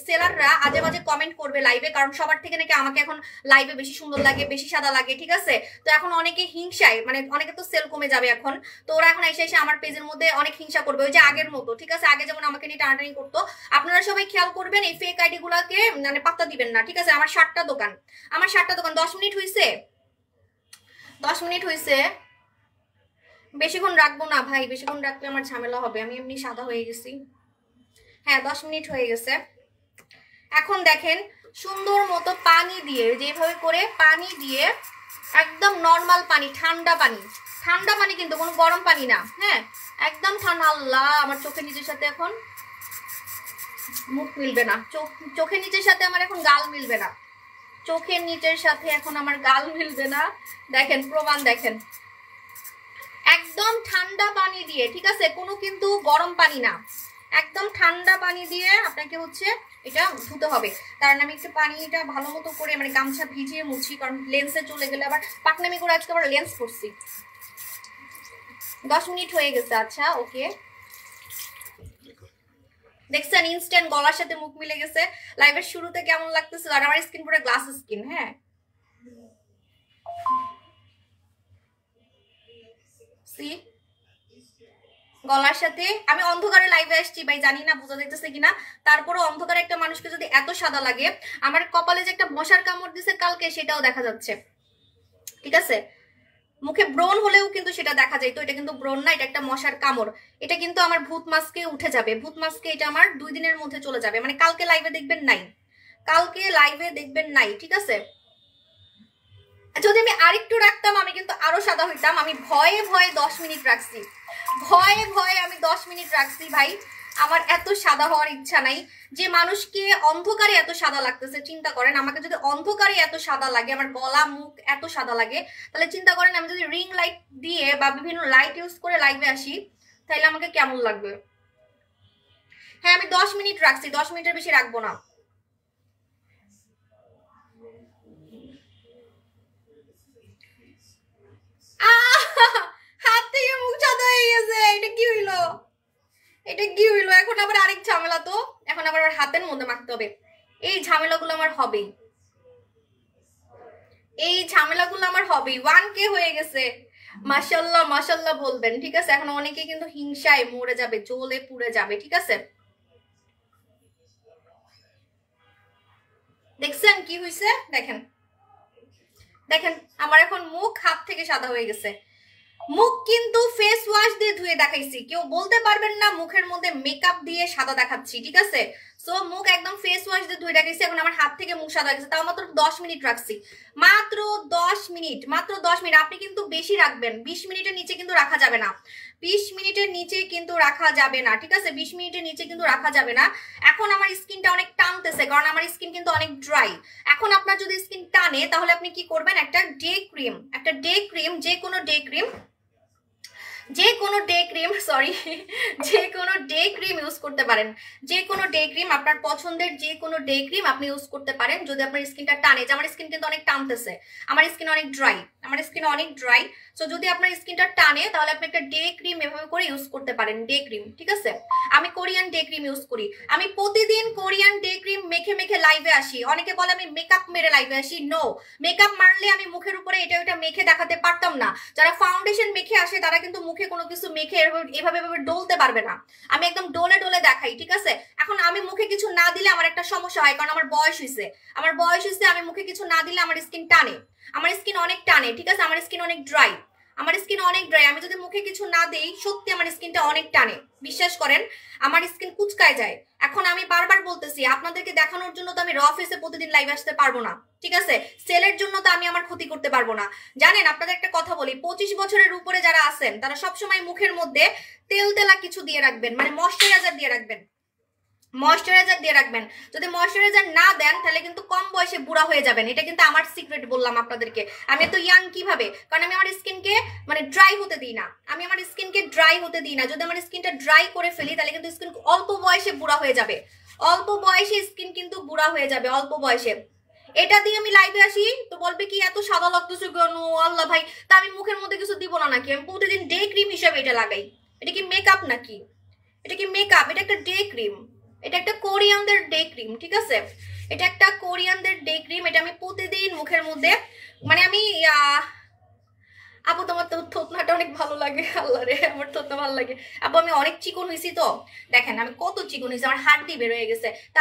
সেলাররা আজে বাজে কমেন্ট করবে লাইভে, কারণ সবার থেকে নাকি আমাকে এখন লাইভে বেশি সুন্দর লাগে, বেশি সাদা লাগে। ঠিক আছে, তো এখন অনেকে হিংসায়, মানে অনেকে তো সেল কমে যাবে এখন, তো ওরা এখন এসে আমার পেজের মধ্যে অনেক হিংসা করবে, ওই যে আগের মতো। ঠিক আছে, আগে যেমন আমাকে নিয়ে টানাটানি করতো, আপনারা সবাই খেয়াল করবেন এই ফেক আইডি গুলাকে মানে পাত্তা দিবেন না। ঠিক আছে, আমার 7টা দোকান 10 মিনিট হয়েছে, বেশিক্ষণ রাখবো না ভাই, বেশিক্ষণ রাখলে আমার ঝামেলা হবে, আমি এমনি সাদা হয়ে গেছি। হ্যাঁ 10 মিনিট হয়ে গেছে। এখন দেখেন সুন্দর মতো পানি দিয়ে, যেভাবে করে পানি দিয়ে, একদম নর্মাল পানি, ঠান্ডা পানি কিন্তু কোনো গরম পানি না, হ্যাঁ একদম ঠান্ডা। আল্লাহ, আমার চোখের নিচের সাথে এখন মুখ মিলবে না, চোখের নিচের সাথে আমার এখন গাল মিলবে না, দেখেন প্রমাণ দেখেন, একদম ঠান্ডা পানি দিয়ে। ঠিক আছে, কোনো কিন্তু গরম পানি না, একদম ঠান্ডা পানি দিয়ে আপনাকে হচ্ছে এটা ধুতে হবে। কারণ আমি একটু পানিটা ভালো মতো করে মানে গামছা ভিজিয়ে মুছি, কারণ লেন্সে চলে গেলে আবার পাকনামি করে আজকে আবার লেন্স করছি। 10 মিনিট হয়ে গেছে। আচ্ছা ওকে, দেখছেন ইনস্ট্যান্ট গলার সাথে মুখ মিলে গেছে। লাইভের শুরুতে কেমন লাগতেছিল, আর আমার স্কিন পুরো গ্লাস স্কিন। হ্যাঁ সি গলার সাথে আমি অন্ধকারে লাইভে আসছি ভাই, জানি না বোঝা যাইতেছে কিনা, তারপরে অন্ধকারে একটা মানুষকে যদি এত সাদা লাগে, আমার কপালে যে একটা মশার কামড় দিছে কালকে সেটাও দেখা যাচ্ছে, ঠিক আছে। মুখে ব্রণ হলেও কিন্তু সেটা দেখা যায়, তো এটা কিন্তু ব্রণ না, এটা একটা মশার কামড়। এটা কিন্তু আমার ভূত মাস্কে উঠে যাবে, ভূত মাস্কে এটা আমার 2 দিনের মধ্যে চলে যাবে, মানে কালকে লাইভে দেখবেন নাই, কালকে লাইভে দেখবেন নাই, ঠিক আছে। যদি আমি আরেকটু রাখতাম আমি কিন্তু আরো সাদা হইতাম। আমি ভয়ে ভয়ে 10 মিনিট রাখছি, ভয়ে ভয়ে আমি 10 মিনিট রাখছি ভাই। আমার এত সাদা হওয়ার ইচ্ছা নাই। যে মানুষকে অন্ধকারে এত সাদা লাগতেছে, চিন্তা করেন আমাকে যদি অন্ধকারে এত সাদা লাগে, আমার গলা মুখ এত সাদা লাগে, তাহলে চিন্তা করেন আমি যদি রিং লাইট দিয়ে বা বিভিন্ন লাইট ইউজ করে লাইভে আসি তাহলে আমাকে কেমন লাগবে। হ্যাঁ আমি 10 মিনিট রাখছি, 10 মিনিটের বেশি রাখবো না। হাত থেকে মুখ সাদা হয়ে গেছে, এটা কি হইলো, এটা কি হইলো। এখন আবার আরেক ঝামেলা, তো এখন আবার হাতের মধ্যে মাখতে হবে। এই ঝামেলাগুলো আমার হবেই, এই ঝামেলাগুলো আমার হবেই। 1K হয়ে গেছে, মাশাল্লাহ মাশাল্লাহ বলবেন, ঠিক আছে। এখন অনেকে কিন্তু হিংসায় মরে যাবে, জ্বলে পুড়ে যাবে, ঠিক আছে। দেখছেন কি হয়েছে, দেখেন দেখেন আমার এখন মুখ হাত থেকে সাদা হয়ে গেছে। মুখ কিন্তু ফেস ওয়াশ দিয়ে ধুয়ে দেখাইছি, কেউ বলতে পারবেন না মুখের মধ্যে মেকআপ দিয়ে সাদা দেখাচ্ছি, ঠিক আছে। সো মুখ একদম ফেস ওয়াশ দিয়ে ধুয়ে দেখাইছি। এখন আমার হাত থেকে মুখ সাদা হয়ে গেছে, তাও মাত্র 10 মিনিট রাখছি, মাত্র 10 মিনিট, মাত্র 10 মিনিট। আপনি কিন্তু বেশি রাখবেন, 20 মিনিটের নিচে কিন্তু রাখা যাবে না, 20 মিনিটের নিচে কিন্তু রাখা যাবে না, ঠিক আছে। 20 মিনিটের নিচে কিন্তু রাখা যাবে না। এখন আমার স্কিনটা অনেক টানতেছে, কারণ আমার স্কিন কিন্তু অনেক ড্রাই। এখন আপনার যদি স্কিন টানে তাহলে আপনি কি করবেন, একটা ডে ক্রিম, একটা ডে ক্রিম, যে কোনো ডে ক্রিম, যে কোনো ডে ক্রিম, সরি, যে কোনো ডে ক্রিম ইউজ করতে পারেন। যে কোনো ডে ক্রিম, আপনার পছন্দের যে কোনো ডে ক্রিম আপনি ইউজ করতে পারেন যদি আপনার স্কিনটা টানে। যে আমার স্কিন কিন্তু অনেক টানতেছে, আমার স্কিন অনেক ড্রাই, আমার স্কিন অনেক ড্রাই। সো যদি আপনার স্কিনটা টানে তাহলে আপনি একটা ডে ক্রিম এভাবে করে ইউজ করতে পারেন, ডে ক্রিম, ঠিক আছে। আমি কোরিয়ান ডে ক্রিম ইউজ করি, আমি প্রতিদিন কোরিয়ান ডে ক্রিম মেখে মেখে লাইভে আসি। অনেকে বলে আমি মেকআপ মেরে লাইভে আসি, নো, মেকআপ মারলে আমি মুখের উপরে এটা ওটা মেখে দেখাতে পারতাম না। যারা ফাউন্ডেশন মেখে আসে তারা কিন্তু মুখে কোনো কিছু মেখে এভাবে এভাবে ডলতে পারবে না, আমি একদম ডলে ডলে দেখাই, ঠিক আছে। এখন আমি মুখে কিছু না দিলে আমার একটা সমস্যা হয়, কারণ আমার বয়স হয়েছে, আমার বয়স হয়েছে, আমি মুখে কিছু না দিলে আমার স্কিন টানে, আমার স্কিন অনেক টানে, ঠিক আছে। আমার স্কিন অনেক ড্রাই, আমার স্কিন অনেক ড্রাই, আমি যদি মুখে কিছু না দেই সত্যি আমার স্কিনটা অনেক টানে, বিশ্বাস করেন আমার স্কিন কুচকায় যায়। এখন আমি বারবার বলতেছি আপনাদেরকে দেখানোর জন্য তো আমি র ফেসে প্রতিদিন লাইভ আসতে পারবো না, ঠিক আছে। সেলের জন্য তো আমি আমার ক্ষতি করতে পারবো না। জানেন আপনাদের একটা কথা বলি, 25 বছরের উপরে যারা আছেন তারা সবসময় মুখের মধ্যে তেল তেলা কিছু দিয়ে রাখবেন, মানে ময়শ্চারাইজার দিয়ে রাখবেন, ময়শ্চারাইজার দিয়ে রাখবেন। যদি ময়শ্চারাইজার না দেন তাহলে কিন্তু কম বয়সে বুড়া হয়ে যাবেন, এটা কিন্তু আমার সিক্রেট বললাম আপনাদেরকে। আমি এত ইয়াং কিভাবে, কারণ আমি আমার স্কিনকে মানে ড্রাই হতে দিই না, আমি আমার স্কিনকে ড্রাই হতে দিই না। যদি আমার স্কিনটা ড্রাই করে ফেলি তাহলে কিন্তু স্কিন অল্প বয়সে বুড়া হয়ে যাবে, অল্প বয়সে স্কিন কিন্তু বুড়া হয়ে যাবে অল্প বয়সে। এটা দিয়ে আমি লাইভে আসি তো বলবে কি এত সাদা লাগতেছে কেন আল্লাহ ভাই, তা আমি মুখের মধ্যে কিছু দিব না নাকি, আমি প্রতিদিন ডে ক্রিম হিসেবে এটা লাগাই। এটা কি মেকআপ নাকি, এটা কি মেকআপ, এটা একটা ডে ক্রিম, এটা একটা কোরিয়ানদের ডে ক্রিম, ঠিক আছে। এটা একটা কোরিয়ানদের ডে ক্রিম, এটা আমি প্রতিদিন মুখের মধ্যে মানে আমি আপু তোমার তো থতনাটা অনেক ভালো লাগে, আল্লাহ রে আমার থতনা ভালো লাগে। আপু আমি অনেক চিকন হয়েছি, তো দেখেন আমি কত চিকন হয়েছি, আমার হাড্ডি বের হয়ে গেছে, তা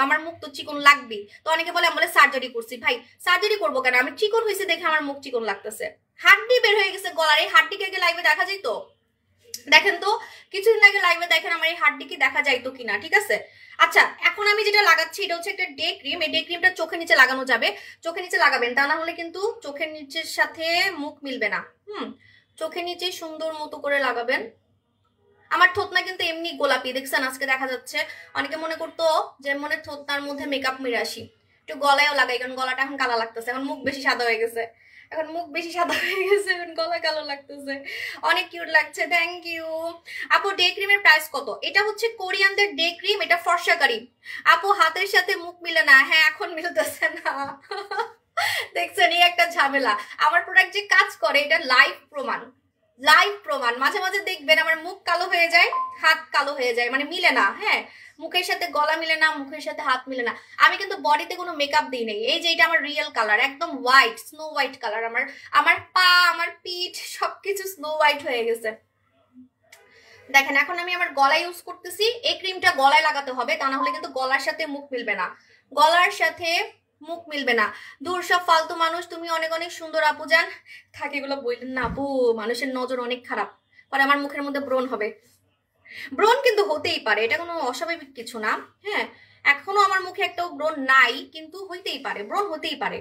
আমার মুখ তো চিকন লাগবেই। তো অনেকে বলে আমি সার্জারি করছি, ভাই সার্জারি করবো কেন, আমি চিকন হয়েছি দেখে আমার মুখ চিকন লাগতেছে, হাড্ডি বের হয়ে গেছে গলার, এই হাড্ডিকে আগে লাইভে দেখা যায় তো, দেখেন তো কিছুদিন আগে লাইভে দেখেন আমার এই হাড্ডি কি দেখা যাইতো কিনা, ঠিক আছে। আচ্ছা এখন আমি যেটা লাগাচ্ছি এটা হচ্ছে একটা ডে ক্রিম, এই ডে ক্রিমটা চোখের নিচে লাগানো যাবে, চোখের নিচে লাগাবেন, তা না হলে কিন্তু চোখের নিচের সাথে মুখ মিলবে না। চোখের নিচে সুন্দর মতো করে লাগাবেন। আমার থতনা কিন্তু এমনি গোলাপি, দেখছেন আজকে দেখা যাচ্ছে। অনেকে মনে করতো যে মনে থতনার মধ্যে মেকআপ মেরে আসি, একটু গলায়ও লাগাই, কারণ গলাটা এখন কালা লাগতেছে, এখন মুখ বেশি সাদা হয়ে গেছে। এখন মুখ বেশি সাদা হয়ে গেছে, এখন গলা কালো লাগতেছে, অনেক কিউট লাগছে, থ্যাংক ইউ আপু। ডে ক্রিমের প্রাইস কত? এটা হচ্ছে কোরিয়ানদের ডে ক্রিম, এটা ফর্সাকারি আপু, হাতের সাথে মুখ মিলে না। হ্যাঁ এখন মিলতেছে না দেখছেন, এই একটা ঝামেলা। আমার প্রোডাক্ট যে কাজ করে এটা লাইভ প্রমাণ, লাইভ প্রমাণ। মাঝে মাঝে দেখবেন আমার মুখ কালো হয়ে যায়, হাত কালো হয়ে যায়, মানে মিলে না। হ্যাঁ, মুখের সাথে গলা মিলে না, মুখের সাথে হাত মিলে না। আমি কিন্তু বডিতে কোনো মেকআপ দিই নেই। এই যে এটা আমার রিয়েল কালার, একদম হোয়াইট, স্নো হোয়াইট কালার। আমার পা, আমার পিঠ সবকিছু স্নো হোয়াইট হয়ে গেছে। দেখেন এখন আমি আমার গলায় ইউজ করতেছি। এই ক্রিমটা গলায় লাগাতে হবে, তা না হলে কিন্তু গলার সাথে মুখ মিলবে না, গলার সাথে মুখ মিলবে না। দূর সব ফালতু মানুষ, তুমি অনেক অনেক সুন্দর আপু জান। থাকে এগুলো বললেন না আপু, মানুষের নজর অনেক খারাপ, পরে আমার মুখের মধ্যে ব্রণ হবে। ব্রণ কিন্তু হতেই পারে, এটা কোনো অস্বাভাবিক কিছু না। হ্যাঁ, এখনো আমার মুখে একটাও ব্রণ নাই, কিন্তু হইতেই পারে, ব্রণ হতেই পারে।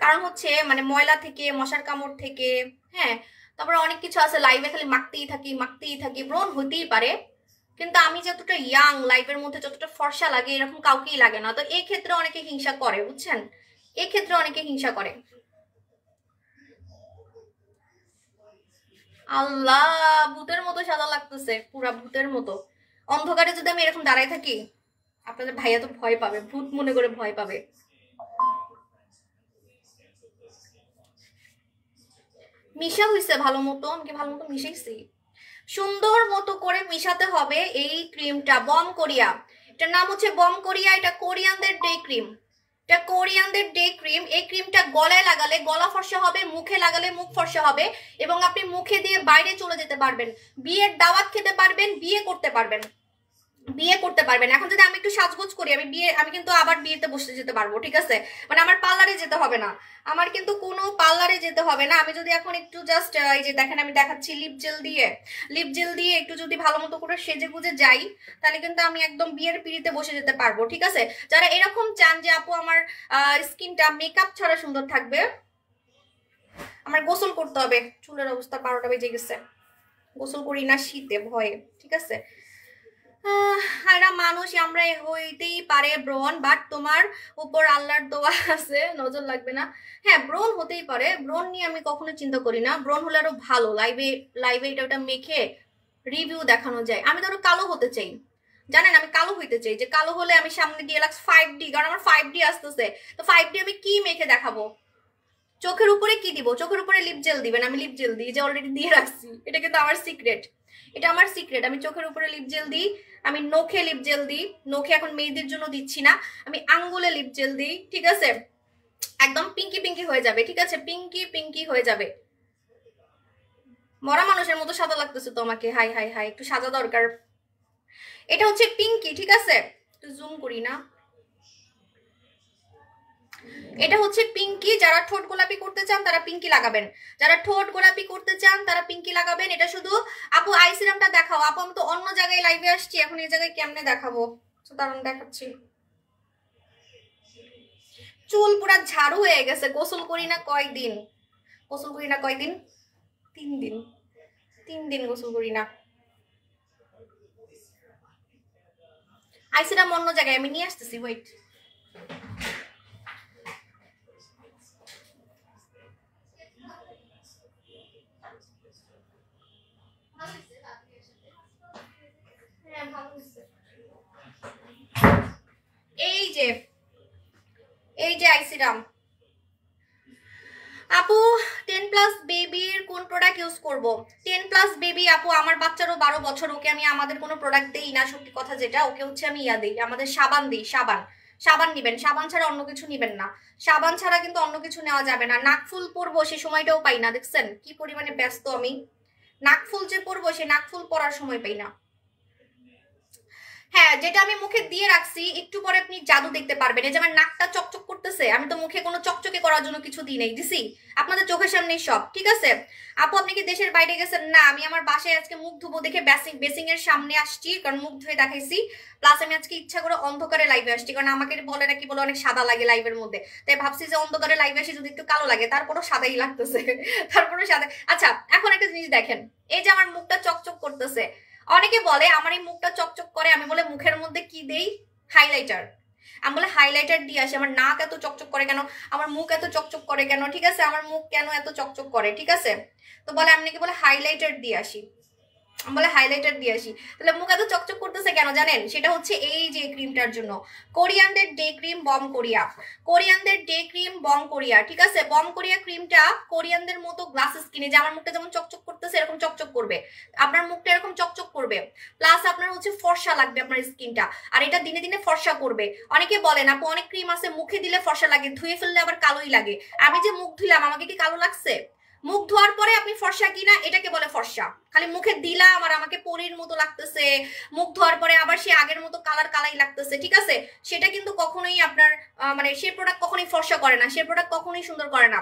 কারণ হচ্ছে মানে ময়লা থেকে, মশার কামড় থেকে, হ্যাঁ, তারপরে অনেক কিছু আছে, লাইভে খালি মাখতেই থাকি, ব্রণ হতেই পারে। কিন্তু আমি যতটা ইয়াং, লাইফের মধ্যে যতটা ফর্সা লাগে এরকম কাউকেই লাগে না। তো এই ক্ষেত্রে অনেকে হিংসা করে, বুঝছেন, এই ক্ষেত্রে অনেকে হিংসা করে। আল্লাহ, ভূতের মতো সাদা লাগতেছে, পুরা ভূতের মতো। অন্ধকারে যদি আমি এরকম দাঁড়ায় থাকি, আপনাদের ভাইয়া তো ভয় পাবে, ভূত মনে করে ভয় পাবে। মিশা হইছে ভালো মতো, আমি কি ভালো মতো মিশাইছি? সুন্দর মতো করে মিশাতে হবে এই ক্রিমটা। বম কোরিয়া, এটার নাম হচ্ছে বম কোরিয়া। এটা কোরিয়ানদের ডে ক্রিম, এটা কোরিয়ানদের ডে ক্রিম। এই ক্রিমটা গলায় লাগালে গলা ফর্সা হবে, মুখে লাগালে মুখ ফর্সা হবে, এবং আপনি মুখে দিয়ে বাইরে চলে যেতে পারবেন, বিয়ের দাওয়াত খেতে পারবেন, বিয়ে করতে পারবেন, বিয়ে করতে পারবেন। এখন যদি আমি একটু সাজগোজ করি, আমি কিন্তু আবার বিয়েতে বসতে যেতে পারবো, ঠিক আছে? মানে আমার পার্লারে যেতে হবে না, আমার কিন্তু কোনো পার্লারে যেতে হবে না। আমি যদি এখন একটু জাস্ট এই যে দেখেন আমি দেখাচ্ছি লিপ জেল দিয়ে একটু যদি ভালো মতো করে সেজে গুজে যাই, তাহলে কিন্তু আমি একদম বিয়ের পিড়িতে বসে যেতে পারবো, ঠিক আছে? যারা এরকম চান যে আপু আমার স্কিনটা মেকআপ ছাড়া সুন্দর থাকবে, আমার গোসল করতে হবে, চুলের অবস্থা 12টা বেজে গেছে, গোসল করি না শীতে ভয়ে, ঠিক আছে? এরা মানুষ, আমরা হইতেই পারে ব্রণ, বাট তোমার উপর আল্লাহর দোয়া আছে, নজর লাগবে না। হ্যাঁ, ব্রণ হতেই পারে, ব্রণ নিয়ে আমি কখনো চিন্তা করি না। ব্রণ হলে আরো ভালো, লাইভে এটা ওটা মেখে রিভিউ দেখানো যায়। আমি ধরো কালো হতে চাই, জানেন, আমি কালো হইতে চাই, যে কালো হলে আমি সামনে দিয়ে লাক্স 5D, কারণ আমার 5D আসতেছে। তো 5D আমি কি মেখে দেখাবো? চোখের উপরে কি দিব? চোখের উপরে লিপ জেল দিবেন, আমি লিপ জেল দিই, যে অলরেডি দিয়ে রাখছি। এটা কিন্তু আমার সিক্রেট, এটা আমার সিক্রেট। আমি চোখের উপরে লিপ জেল দিই, আমি নখে লিপ জেল দিই। নখে এখন মেয়েদের জন্য দিচ্ছি না, আমি আঙ্গুলে লিপ জেল দিই, ঠিক আছে? একদম পিঙ্কি পিঙ্কি হয়ে যাবে, ঠিক আছে? পিঙ্কি পিঙ্কি হয়ে যাবে। মরা মানুষের মতো সাদা লাগতেছে তো আমাকে। হাই হাই হাই, একটু সাদা দরকার। এটা হচ্ছে পিঙ্কি, ঠিক আছে? একটু জুম করি না, এটা হচ্ছে পিঙ্কি। যারা ঠোঁট গোলাপি করতে চান তারা পিঙ্কি লাগাবেন, যারা ঠোঁট গোলাপি করতে চান তারা পিঙ্কি লাগাবেন। এটা শুধু আপু আই সিরামটা দেখাও। আপু আমি তো অন্য জায়গায় লাইভে আসছি, এখন এই জায়গায় কেমনে দেখাবো? দারুণ দেখাচ্ছি। চুল পুরা ঝাড়ু হয়ে গেছে, গোসল করি না কয়দিন, গোসল করি না কয়দিন, 3 দিন, 3 দিন গোসল করি না। আই সিরাম অন্য জায়গায় আমি নিয়ে আসতেছি, ওয়েট। এই যে আইসিরাম। আপু 10+ বেবির কোন প্রোডাক্ট ইউজ করব? 10+ বেবি আপু আমার বাচ্চারও 12 বছর, ওকে আমি আমাদের কোনো প্রোডাক্ট দেই না, সত্যি কথা যেটা। ওকে হচ্ছে আমি ইয়া দিই, আমাদের সাবান দিই। সাবান নিবেন, সাবান ছাড়া অন্য কিছু নিবেন না। সাবান ছাড়া কিন্তু অন্য কিছু নেওয়া যাবে না। নাকফুল পরবো সে সময়টাও পাই না, দেখছেন কি পরিমাণে ব্যস্ত আমি। নাকফুল যে পরবো সে নাকফুল পরার সময় পাই না। হ্যাঁ, যেটা আমি মুখে দিয়ে রাখছি, একটু পরে আপনি জাদু দেখতে পারবেন। এই যে আমার নাকটা চকচক করতেছে, আমি তো মুখে কোনো চকচকে করার জন্য কিছু দিই নাই, দিছি আপনাদের চোখের সামনেই সব, ঠিক আছে? আপু আপনি কি দেশের বাইরে গেছেন? না, আমি আমার বাসায় আজকে মুখ ধুবো দেখে বেসিং এর সামনে আসছি, কারণ মুখ ধুয়ে দেখাইছি। প্লাস আমি আজকে ইচ্ছা করে অন্ধকারে লাইভে আসছি, কারণ আমাকে বলে নাকি বলে অনেক সাদা লাগে লাইভের মধ্যে, তাই ভাবছি যে অন্ধকারে লাইভে আসি যদি একটু কালো লাগে, তারপরও সাদাই লাগতেছে তারপরও সাদা। আচ্ছা, এখন একটা জিনিস দেখেন, এই যে আমার মুখটা চকচক করতেছে, অনেকে বলে আমার এই মুখটা চকচক করে, আমি বলে মুখের মধ্যে কি দেই? হাইলাইটার। আমি বলে হাইলাইটার দিয়ে আসি, আমার নাক এত চকচক করে কেন, আমার মুখ এত চকচক করে কেন, ঠিক আছে, আমার মুখ কেন এত চকচক করে, ঠিক আছে। তো বলে আমি নাকি বলে হাইলাইটার দিয়ে আসি, বলে হাইলাইটার দিয়ে আসি। তাহলে মুখ এত চকচক করতেছে কেন জানেন? সেটা হচ্ছে এই যে ক্রিমটার জন্য, কোরিয়ানদের ডে ক্রিম বম কোরিয়া, কোরিয়ানদের ডে ক্রিম বম কোরিয়া, ঠিক আছে। বম কোরিয়া ক্রিমটা কোরিয়ানদের মতো গ্লাস স্কিনে, যে আমার মুখটা যেমন চকচক করতেছে এরকম চকচক করবে, আপনার মুখটা এরকম চকচক করবে, প্লাস আপনার হচ্ছে ফর্সা লাগবে আপনার স্কিনটা, আর এটা দিনে দিনে ফর্সা করবে। অনেকে বলেন আপু অনেক ক্রিম আছে মুখে দিলে ফর্সা লাগে, ধুয়ে ফেললে আবার কালোই লাগে। আমি যে মুখ ধুলাম আমাকে কি কালো লাগছে? মুখ ধোয়ার পরে আপনি ফর্সা কিনা এটাকে বলে ফর্সা। খালি মুখে দিলাম আর আমাকে পরীর মতো লাগতেছে, মুখ ধোয়ার পরে আবার সে আগের মতো কালাই লাগতেছে, ঠিক আছে, সেটা কিন্তু কখনোই আপনার মানে সে প্রোডাক্ট কখনোই ফর্সা করে না, সে প্রোডাক্ট কখনোই সুন্দর করে না,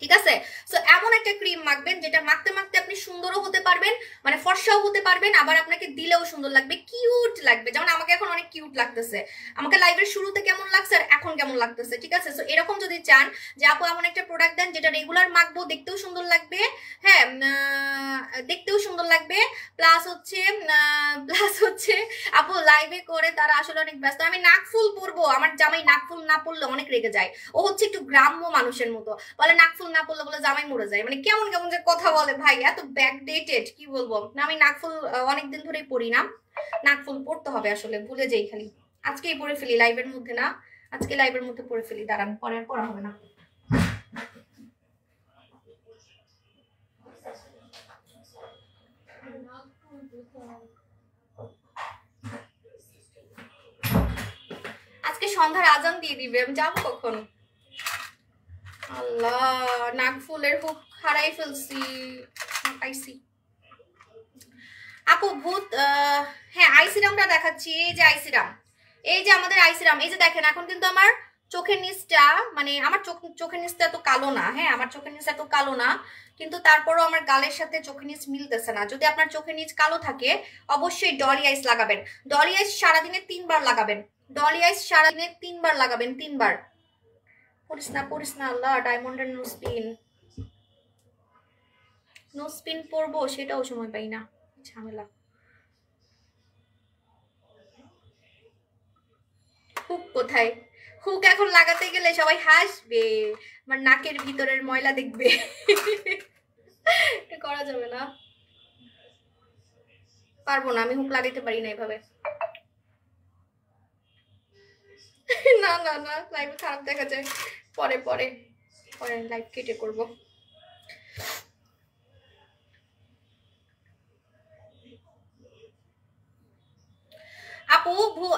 ঠিক আছে। সো এমন একটা ক্রিম মাখবেন যেটা মাখতে মাখতে আপনি সুন্দরও হতে পারবেন, মানে ফর্সাও হতে পারবেন, আবার আপনাকে দিলেও সুন্দর লাগবে, কিউট লাগবে। যেমন আমাকে এখন অনেক কিউট লাগতেছে, আমাকে লাইভের শুরুতে কেমন লাগছে আর এখন কেমন লাগতেছে, ঠিক আছে। সো এরকম যদি চান যে আপু এমন একটা প্রোডাক্ট দেন যেটা রেগুলার মাখবো, দেখতেও সুন্দর লাগবে, হ্যাঁ দেখতেও সুন্দর লাগবে, প্লাস হচ্ছে আপু লাইভে করে তারা আসলে অনেক ব্যস্ত, আমি নাকফুল পরবো, আমার জামাই নাকফুল না পরলে অনেক রেগে যায়, ও হচ্ছে একটু গ্রাম্য মানুষের মতো, বলে নাকফুল না পড়লে বলে জামাই মরে যায়, মানে কেমন কেমন যে কথা বলে ভাই, এত ব্যাকডেটেড কি বলবো না। আমি নাকফুল অনেকদিন ধরেই পড়ি না, নাকফুল পড়তে হবে আসলে, ভুলে যাই খালি, আজকেই পড়ে ফেলি লাইভের মধ্যে, না আজকে লাইভের মধ্যে পড়ে ফেলি, দাঁড়ান পরে আর পড়া হবে না। আজকে সন্ধ্যার আজান দিয়ে দিবে, আমি যাবো কখন? আল্লাহ, নাকফুলের হুক হারাই ফেলছি, পাইছি। আপু ভূত, হ্যাঁ আইসিরামটা দেখাচ্ছি, এই যে আইসিরাম, এই যে আমাদের আইসিরাম, এই যে দেখেন এখন কিন্তু আমার চোখের নিচটা, মানে আমার চোখের নিচটা এত কালো না, হ্যাঁ আমার চোখের নিচটা এত কালো না, কিন্তু তারপরও আমার গালের সাথে চোখের নিচ মিলতেছে না। যদি আপনার চোখের নিচ কালো থাকে অবশ্যই ডলি আইস লাগাবেন, ডলি আইস সারাদিনে 3 বার লাগাবেন, ডলি আইস সারাদিনে 3 বার লাগাবেন, 3 বার। পড়িস না আল্লাহ, ডায়মন্ডের নো স্পিন পরবো সেটাও সময় পাই না, ঝামেলা। হুক কোথায়? হুক এখন লাগাতে গেলে সবাই হাসবে, আমার নাকের ভিতরের ময়লা দেখবে, এটা করা যাবে না, পারবো না, আমি হুক লাগাইতে পারি না এভাবে, না না না, লাইভ খারাপ দেখা যায়, পরে পরে পরে লাইভ কেটে করবো।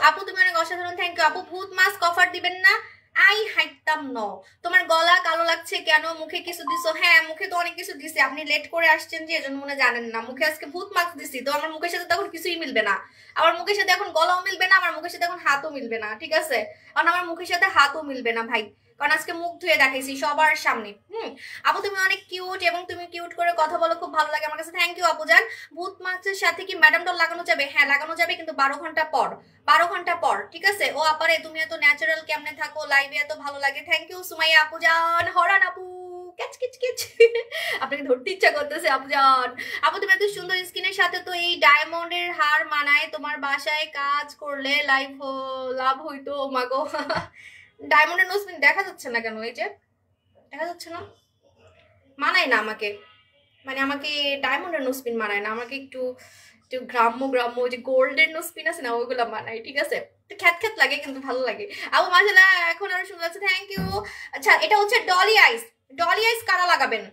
আপু তুমি অনেক অসাধারণ, থ্যাংক ইউ আপু। ভূত মাস্ক অফার দিবেন না? আই হাইতাম ন, তোমার গলা কালো লাগছে কেন, মুখে কিছু দিছো? হ্যাঁ মুখে তো অনেক কিছু দিছি, আপনি লেট করে আসছেন যে এজন্য মনে জানেন না, মুখে আজকে ভূত মাস্ক দিছি, তো আমার মুখের সাথে তখন কিছুই মিলবে না, আমার মুখের সাথে এখন গলাও মিলবে না, আমার মুখের সাথে এখন হাতও মিলবে না, ঠিক আছে, কারণ আমার মুখের সাথে হাতও মিলবে না ভাই, কারণ আজকে মুখ ধুয়ে দেখাইছি সবার সামনে। আপু তুমি অনেক কিউট এবং তুমি কিউট করে কথা বলো, খুব ভালো লাগে আমার কাছে, থ্যাংক ইউ আপু জান। ভূত মাস্কের সাথে কি ম্যাডাম ডল লাগানো যাবে? হ্যাঁ লাগানো যাবে, কিন্তু 12 ঘন্টা পর, 12 ঘন্টা পর, ঠিক আছে। ও আপারে তুমি এত ন্যাচারাল কেমনে থাকো, লাইভে এত ভালো লাগে, থ্যাংক ইউ সুমাইয়া আপু জান, হরান আপু ক্যাচ ক্যাচ ক্যাচ, আপনাকে ধরতে ইচ্ছা করতেছে আপু জান। আপু তুমি এত সুন্দর স্কিনের সাথে তো এই ডায়মন্ডের হার মানায়, তোমার বাসায় কাজ করলে লাভ হইতো মাগো। ডায়মন্ডের নোজপিন দেখা যাচ্ছে না কেন? এই যে দেখা যাচ্ছে না, মানায় না আমাকে, মানে আমাকে ডায়মন্ডের নোজপিন মানায় না, আমাকে একটু একটু গ্রাম্য যে গোল্ডের নোজপিন আছে না ওইগুলো মানায়, ঠিক আছে, খ্যাত খ্যাত লাগে কিন্তু ভালো লাগে। আপু মাশাআল্লাহ এখন আরো সুন্দর লাগছে, থ্যাংক ইউ। আচ্ছা এটা হচ্ছে ডলি আইস, ডলি আইস কারা লাগাবেন?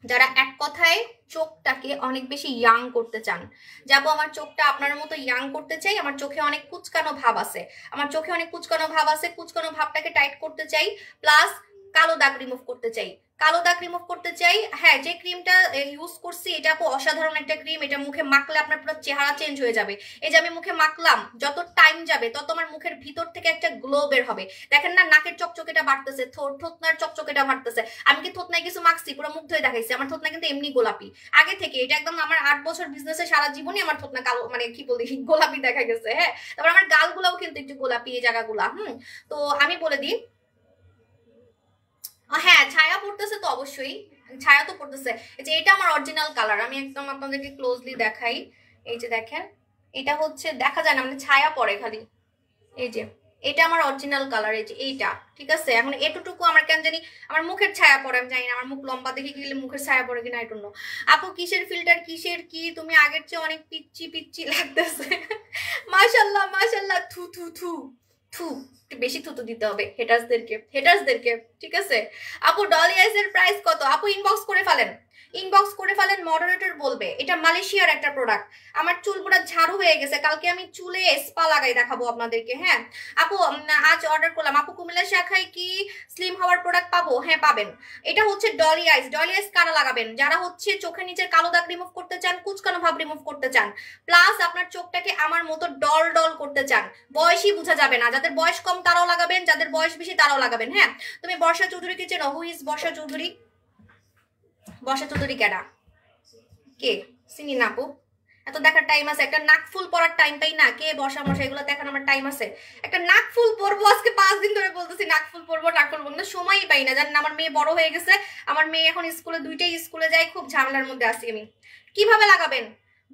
যারা এক কথায় চোখটাকে অনেক বেশি ইয়াং করতে চান, যাবো আমার চোখটা আপনার মতো ইয়াং করতে চাই, আমার চোখে অনেক কুচকানো ভাব আছে, আমার চোখে অনেক কুচকানো ভাব আছে, কুচকানো ভাবটাকে টাইট করতে চাই, প্লাস কালো দাগ রিমুভ করতে চাই, কালো দাগ রিমুভ করতে চাই। হ্যাঁ যে ক্রিমটা ইউজ করছি এটা আপু অসাধারণ একটা ক্রিম, এটা মুখে মাখলে আপনার পুরো চেহারা চেঞ্জ হয়ে যাবে। এই যে আমি মুখে মাখলাম, যত টাইম যাবে তত আমার মুখের ভিতর থেকে একটা গ্লো বের হবে, দেখেন না নাকের চকচকেটা বাড়তেছে, থুতনার চকচকেটা বাড়তেছে। আমি কি থুতনায় কিছু মাখছি? পুরো মুখ ধুয়ে দেখাইছি, আমার থুতনা কিন্তু এমনি গোলাপি আগে থেকে, এটা একদম আমার 8 বছর বিজনেসে সারা জীবনে আমার থুতনা কালো, মানে কি বলি গোলাপি দেখা গেছে। হ্যাঁ তারপর আমার গালগুলাও কিন্তু একটু গোলাপি এই জায়গাগুলা। তো আমি বলে দিই, হ্যাঁ ছায়া পড়তেছে তো অবশ্যই, ছায়া তো পড়তেছে। এই যে এটা আমার অরিজিনাল কালার, আমি একদম আপনাদেরকে ক্লোজলি দেখাই, এই যে দেখেন এটা হচ্ছে দেখা যায় না, মানে ছায়া পড়ে খালি, এই যে এটা আমার অরিজিনাল কালার, এই যে এইটা, ঠিক আছে। এখন এতটুকু আমার কেন জানি আমার মুখের ছায়া পড়ে, আমি জানি না আমার মুখ লম্বা দেখে গেলে মুখের ছায়া পড়ে কিনা, আই ডোন্ট নো। আপু কিসের ফিল্টার, কিসের কি, তুমি আগের চেয়ে অনেক পিচ্ছি পিচ্ছি লাগতেছে। মাশাল্লাহ মাশাল্লাহ, থু থু থু থু, একটু বেশি থুতু দিতে হবে হেটার্সদেরকে, ঠিক আছে। আপু ডলি আইস এর প্রাইস কত? আপু ইনবক্স করে ফেলেন, ইনবক্স করে ফেলেন, মডারেটর বলবে। এটা মালয়েশিয়ার একটা প্রোডাক্ট। আমার চুল পুরো ঝাড়ু হয়ে গেছে, কালকে আমি চুলে স্পা লাগাই দেখাবো আপনাদেরকে। হ্যাঁ আপু আজ অর্ডার করলাম। আপু কুমিল্লা শাখায় কি স্লিম হওয়ার প্রোডাক্ট পাবো? হ্যাঁ পাবেন। এটা হচ্ছে ডলি আইস। ডলি আইস কারা লাগাবেন? যারা হচ্ছে চোখের নিচের কালো দাগ রিমুভ করতে চান, কুচকানো ভাব রিমুভ করতে চান, প্লাস আপনার চোখটাকে আমার মতো ডল ডল করতে চান, বয়সই বোঝা যাবে না। যাদের বয়স কম তারাও লাগাবেন, যাদের বয়স বেশি তারাও লাগাবেন। হ্যাঁ তুমি বর্ষা চৌধুরীকে চেনো? হু ইজ বর্ষা চৌধুরী? বর্ষা চৌধুরী কেডা? কে চিনি না আপু, এত দেখার টাইম আছে? একটা নাকফুল পরার টাইম পাই না? কে বর্ষা মশা এগুলো দেখার আমার টাইম আছে? একটা নাকফুল পরবো, আজকে 5 দিন ধরে বলতেছি নাকফুল পরবো নাকফুল পরবো, সময়ই পাই না। জানেন আমার মেয়ে বড় হয়ে গেছে, আমার মেয়ে এখন স্কুলে, দুইটাই স্কুলে যায়, খুব ঝামেলার মধ্যে আছি আমি। কিভাবে লাগাবেন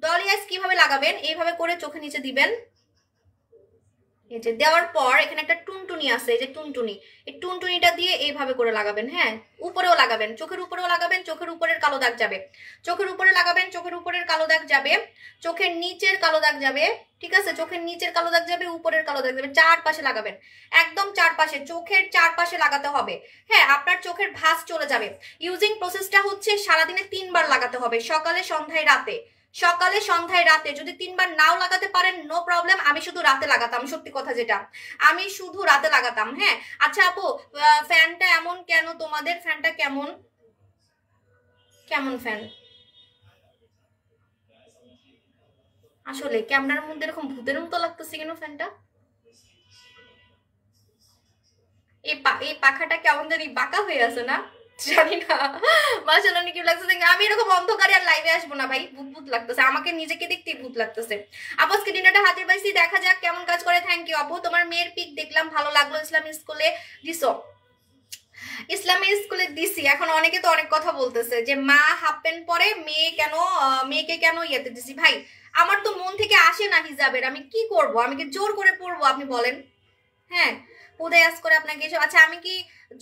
ডলি আইস? কিভাবে লাগাবেন? এইভাবে করে চোখে নিচে দিবেন, এই যে দেওয়ার পর এখানে একটা টুনটুনি আছে, এই যে টুনটুনি, এই টুনটুনিটা দিয়ে এইভাবে করে লাগাবেন। হ্যাঁ উপরেও লাগাবেন, চোখের উপরেও লাগাবেন, চোখের উপরের কালো দাগ যাবে, চোখের উপরে লাগাবেন, চোখের উপরের কালো দাগ যাবে, চোখের নিচের কালো দাগ যাবে, ঠিক আছে। চোখের নিচের কালো দাগ যাবে, উপরের কালো দাগ যাবে, চারপাশে লাগাবেন, একদম চারপাশে, চোখের চারপাশে লাগাতে হবে। হ্যাঁ আপনার চোখের ভাঁজ চলে যাবে। ইউজিং প্রসেসটা হচ্ছে সারাদিনে 3 বার লাগাতে হবে, সকালে সন্ধ্যায় রাতে, সকালে সন্ধ্যায় রাতে। যদি 3 বার নাও লাগাতে পারেন নো প্রবলেম, আমি শুধু রাতে লাগাতাম, সত্যি কথা যেটা, আমি শুধু রাতে লাগাতাম। হ্যাঁ আচ্ছা আপু ফ্যানটা এমন কেন? তোমাদের ফ্যানটা কেমন? কেমন ফ্যান? আসলে ক্যামেরার মধ্যে এরকম ভূতের মতো লাগতেছে কেন ফ্যানটা? এই পাখাটা কেমন জানি বাঁকা হয়ে আছে না, জানি না। মাশাআল্লাহ কি লাগতেছে। আমি এরকম অন্ধকারে আর লাইভে আসবো না ভাই, ভূত ভূত লাগতেছে, আমাকে নিজেকে দেখতেই ভূত লাগতেছে। আপু আজকে ডিনারটা হাতে পাইছি, দেখা যাক কেমন কাজ করে। থ্যাংক ইউ আপু, তোমার মেয়ের পিক দেখলাম, ভালো লাগলো। ইসলামী স্কুলে দিছো? ইসলামী স্কুলে দিছি। এখন অনেকে তো অনেক কথা বলতেছে যে মা হাফ প্যান্ট পরে, মেয়ে কেন, মেয়েকে কেন ইয়েতে দিছি। ভাই আমার তো মন থেকে আসে না হিজাবের, আমি কি করব? আমি কি জোর করে পড়বো আপনি বলেন? হ্যাঁ উদয়াস করে আপনাকে এসব, আচ্ছা আমি কি